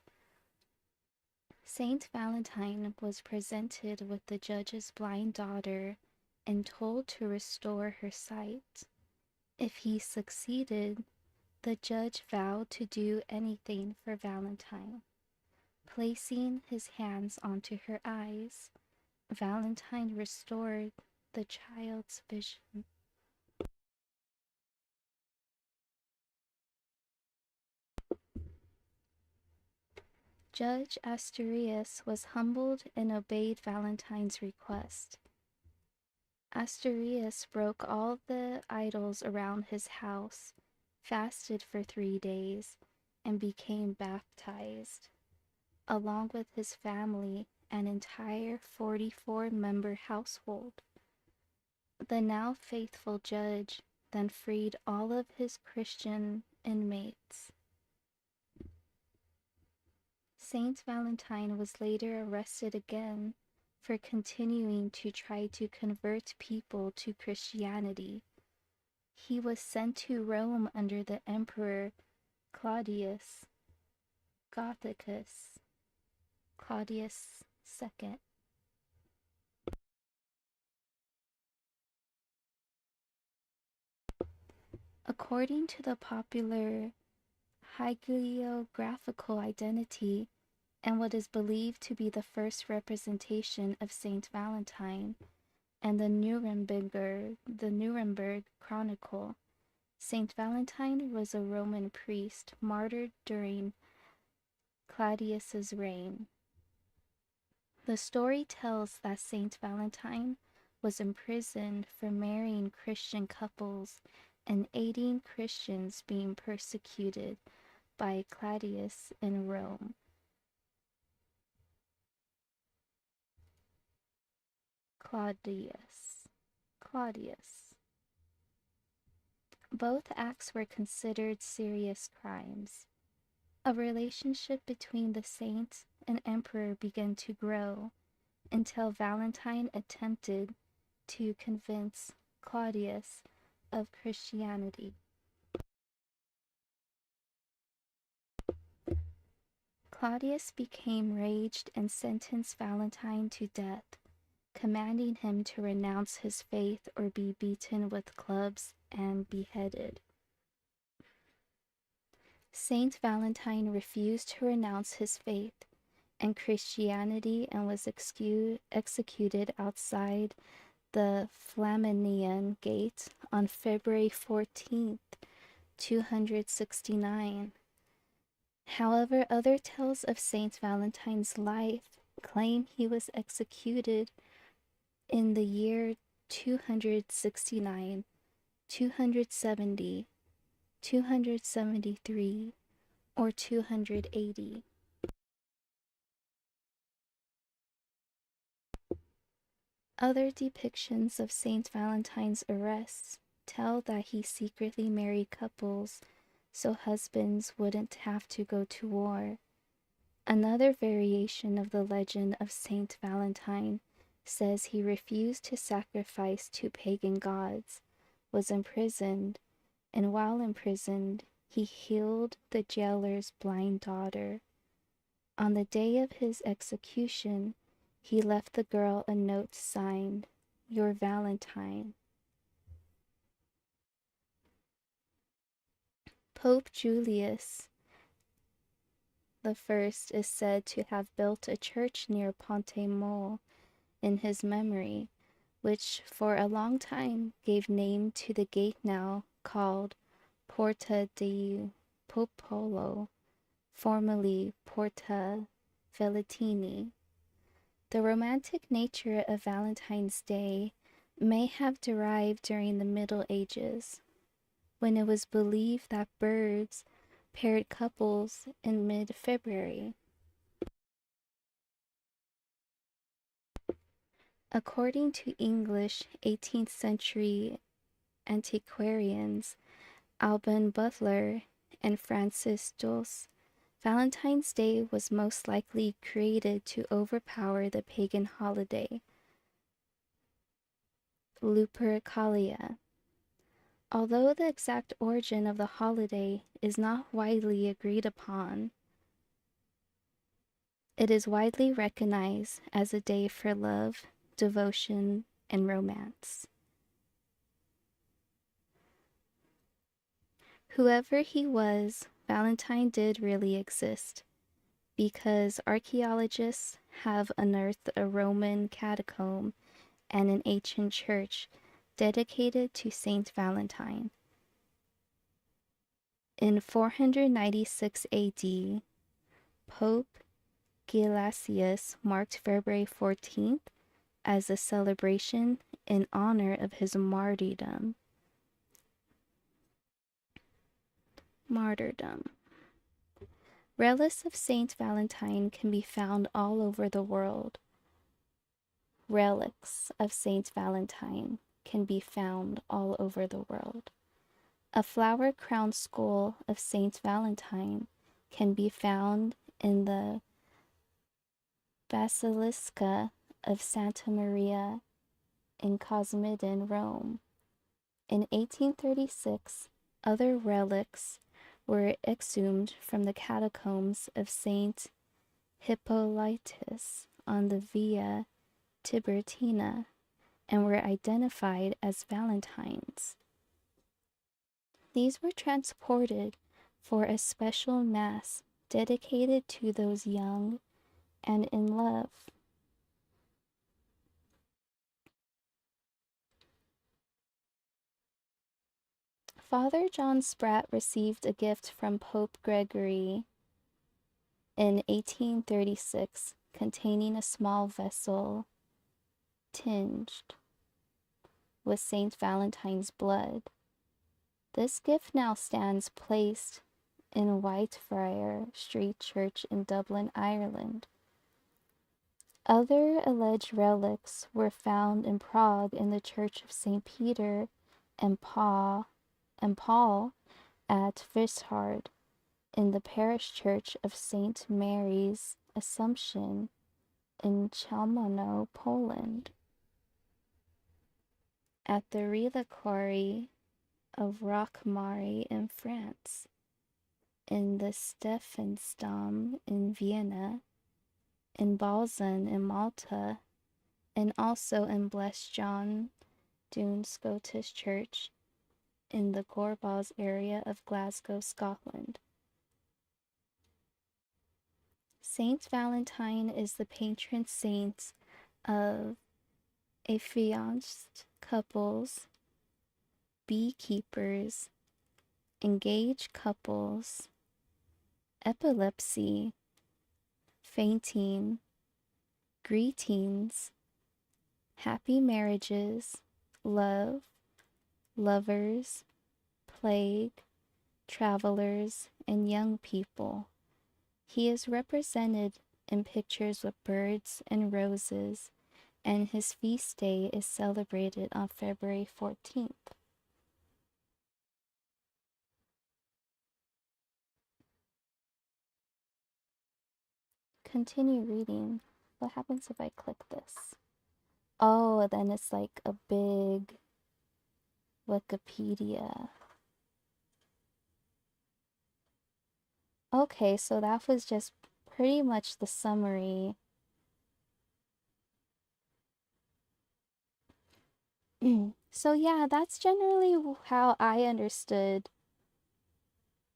Saint Valentine was presented with the judge's blind daughter and told to restore her sight. If he succeeded, the judge vowed to do anything for Valentine. Placing his hands onto her eyes, Valentine restored the child's vision. Judge Asterius was humbled and obeyed Valentine's request. Asterius broke all the idols around his house, fasted for 3 days, and became baptized, along with his family and entire 44-member household. The now faithful judge then freed all of his Christian inmates. Saint Valentine was later arrested again for continuing to try to convert people to Christianity. He was sent to Rome under the Emperor Claudius Gothicus, Claudius II. According to the popular hagiographical identity and what is believed to be the first representation of Saint Valentine and the Nuremberg Chronicle, Saint Valentine was a Roman priest martyred during Claudius's reign. The story tells that Saint Valentine was imprisoned for marrying Christian couples and aiding Christians being persecuted by Claudius in Rome. Claudius. Both acts were considered serious crimes. A relationship between the saint and emperor began to grow until Valentine attempted to convince Claudius of Christianity. Claudius became enraged and sentenced Valentine to death, commanding him to renounce his faith or be beaten with clubs and beheaded. Saint Valentine refused to renounce his faith and Christianity and was executed outside the Flaminian Gate on February 14th, 269. However, other tales of Saint Valentine's life claim he was executed in the year 269, 270, 273, or 280. Other depictions of Saint Valentine's arrests tell that he secretly married couples so husbands wouldn't have to go to war. Another variation of the legend of Saint Valentine says he refused to sacrifice to pagan gods, was imprisoned, and while imprisoned, he healed the jailer's blind daughter. On the day of his execution, he left the girl a note signed, "Your Valentine." Pope Julius the first is said to have built a church near Pont-à-Moule in his memory, which for a long time gave name to the gate now called Porta di Popolo, formerly Porta Valentini. The romantic nature of Valentine's Day may have derived during the Middle Ages, when it was believed that birds paired couples in mid-February. According to English 18th century antiquarians Alban Butler and Francis Josse, Valentine's Day was most likely created to overpower the pagan holiday, ᵒᶫᵃᵃ. Although the exact origin of the holiday is not widely agreed upon, it is widely recognized as a day for love, devotion, and romance. Whoever he was, Valentine did really exist, because archaeologists have unearthed a Roman catacomb and an ancient church dedicated to Saint Valentine. In 496 AD, Pope Gelasius marked February 14th as a celebration in honor of his martyrdom. Relics of Saint Valentine can be found all over the world. Relics of Saint Valentine can be found all over the world. A flower-crowned skull of Saint Valentine can be found in the Basilica of Santa Maria in Ćᵒᵜᵦᵃ, Rome. In 1836, other relics were exhumed from the catacombs of Saint Hippolytus on the Via Tiburtina and were identified as Valentines. These were transported for a special mass dedicated to those young and in love. Father John Sprat received a gift from Pope Gregory in 1836 containing a small vessel tinged with Saint Valentine's blood. This gift now stands placed in Whitefriar Street Church in Dublin, Ireland. Other alleged relics were found in Prague in the Church of St. Peter and Paul at Vishard, in the parish church of St. Mary's Assumption in Ćomino, Poland, at the reliquary of Roquemaire in France, in the Stephansdom in Vienna, in Balzan in Malta, and also in Blessed John Dune Scottish Church in the Gorbals area of Glasgow, Scotland. Saint Valentine is the patron saint of affianced couples, beekeepers, engaged couples, epilepsy, fainting, greetings, happy marriages, love, lovers, plague, travelers, and young people. He is represented in pictures with birds and roses, and his feast day is celebrated on February 14th. Continue reading. What happens if I click this? Oh, then it's like a big Wikipedia. Okay, so that was just pretty much the summary. So yeah, that's generally how I understood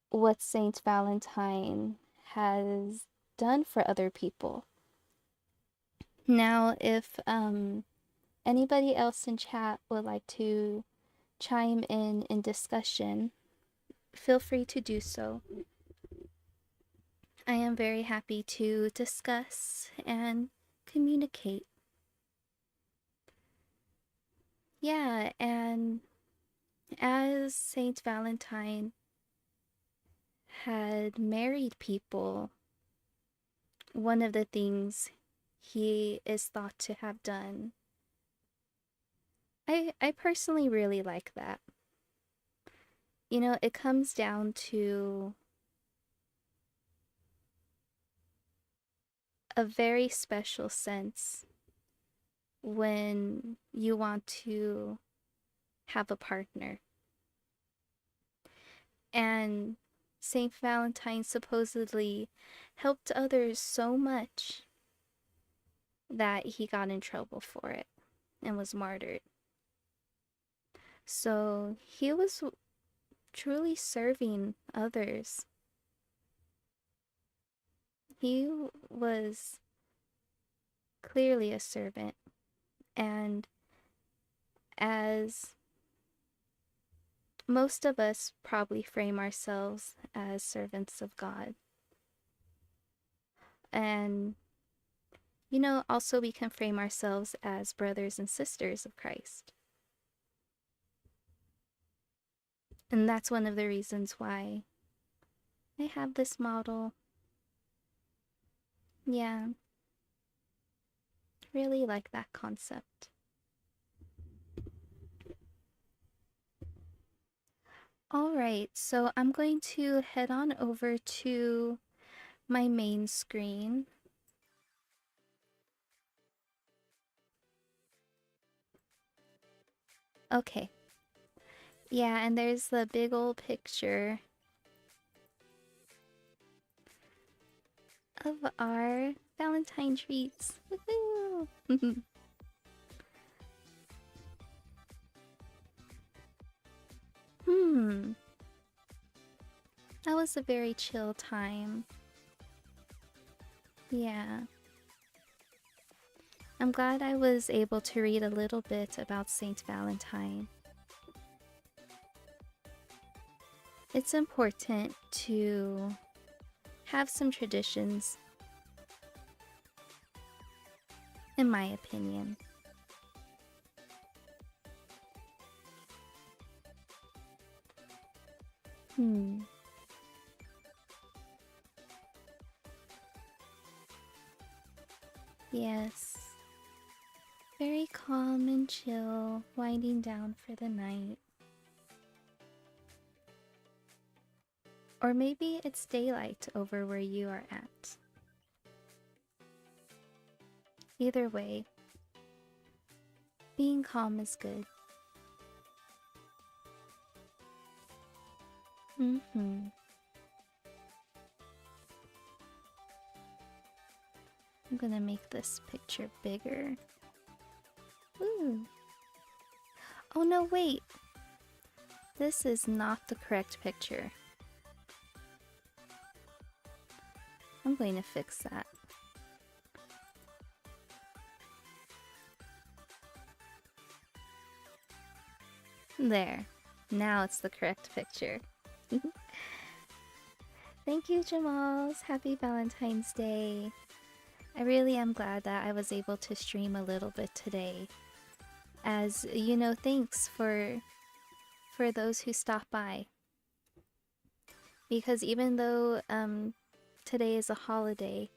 what Saint Valentine has done for other people. Now, if anybody else in chat would like to chime in discussion, feel free to do so. I am very happy to discuss and communicate. Yeah, and as Saint Valentine had married people, one of the things he is thought to have done, I personally really like that. You know, it comes down to a very special sense when you want to have a partner. And Saint Valentine supposedly helped others so much that he got in trouble for it and was martyred. So he was truly serving others. He was clearly a servant, and as most of us probably frame ourselves as servants of God. And, you know, also we can frame ourselves as brothers and sisters of Christ. And that's one of the reasons why I have this model. Yeah. Really like that concept. Alright, so I'm going to head on over to my main screen. Okay. Yeah, and there's the big old picture of our Valentine treats. Woohoo! That was a very chill time. Yeah. I'm glad I was able to read a little bit about Saint Valentine. It's important to have some traditions, in my opinion. Yes. Very calm and chill, winding down for the night. Or maybe it's daylight over where you are at. Either way, being calm is good. I'm gonna make this picture bigger. Ooh. Oh no, wait! This is not the correct picture. I'm going to fix that. There. Now it's the correct picture. Thank you, Ʃᵒᵦ. Happy Valentine's Day. I really am glad that I was able to stream a little bit today. As you know, thanks for those who stop by. Because even though today is a holiday,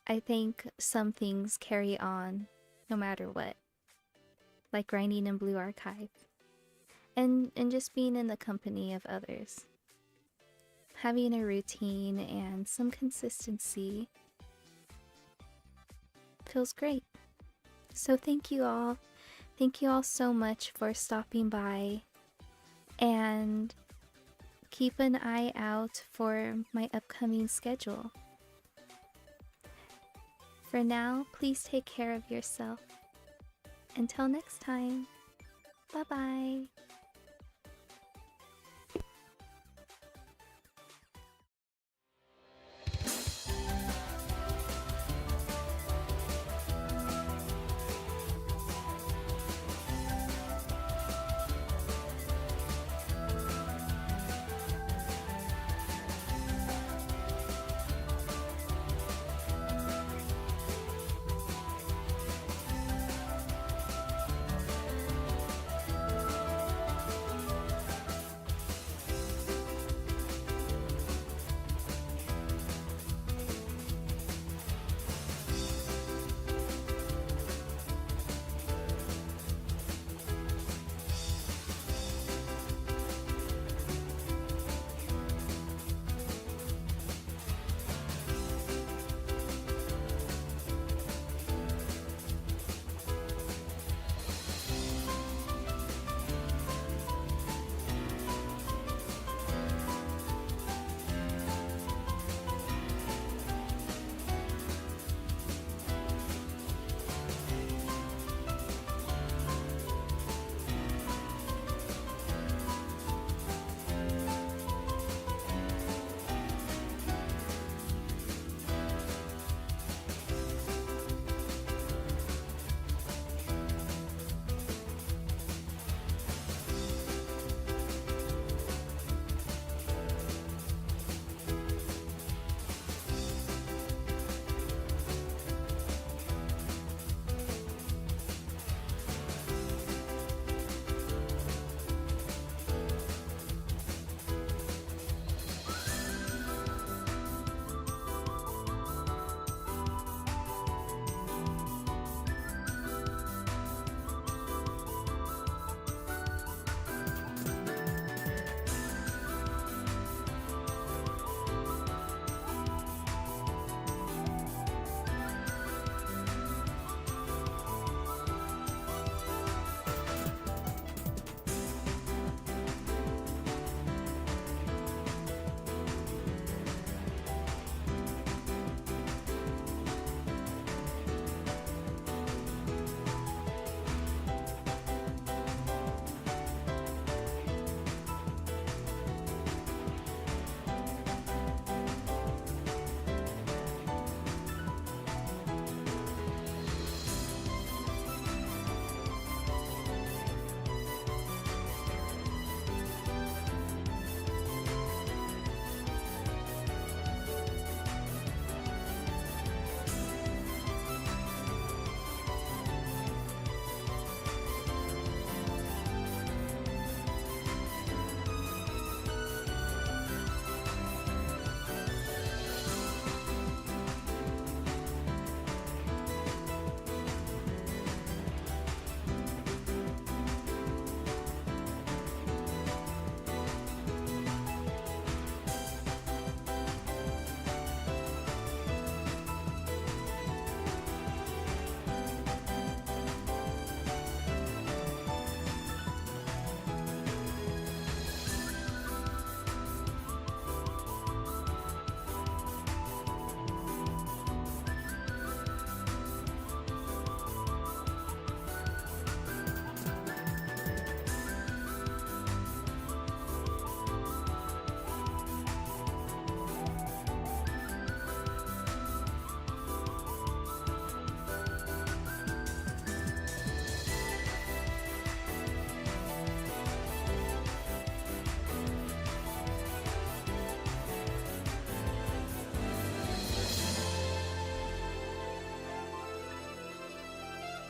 I think some things carry on no matter what. Like grinding in Blue Archive. And just being in the company of others. Having a routine and some consistency feels great. So thank you all. Thank you all so much for stopping by. And keep an eye out for my upcoming schedule. For now, please take care of yourself. Until next time, bye-bye.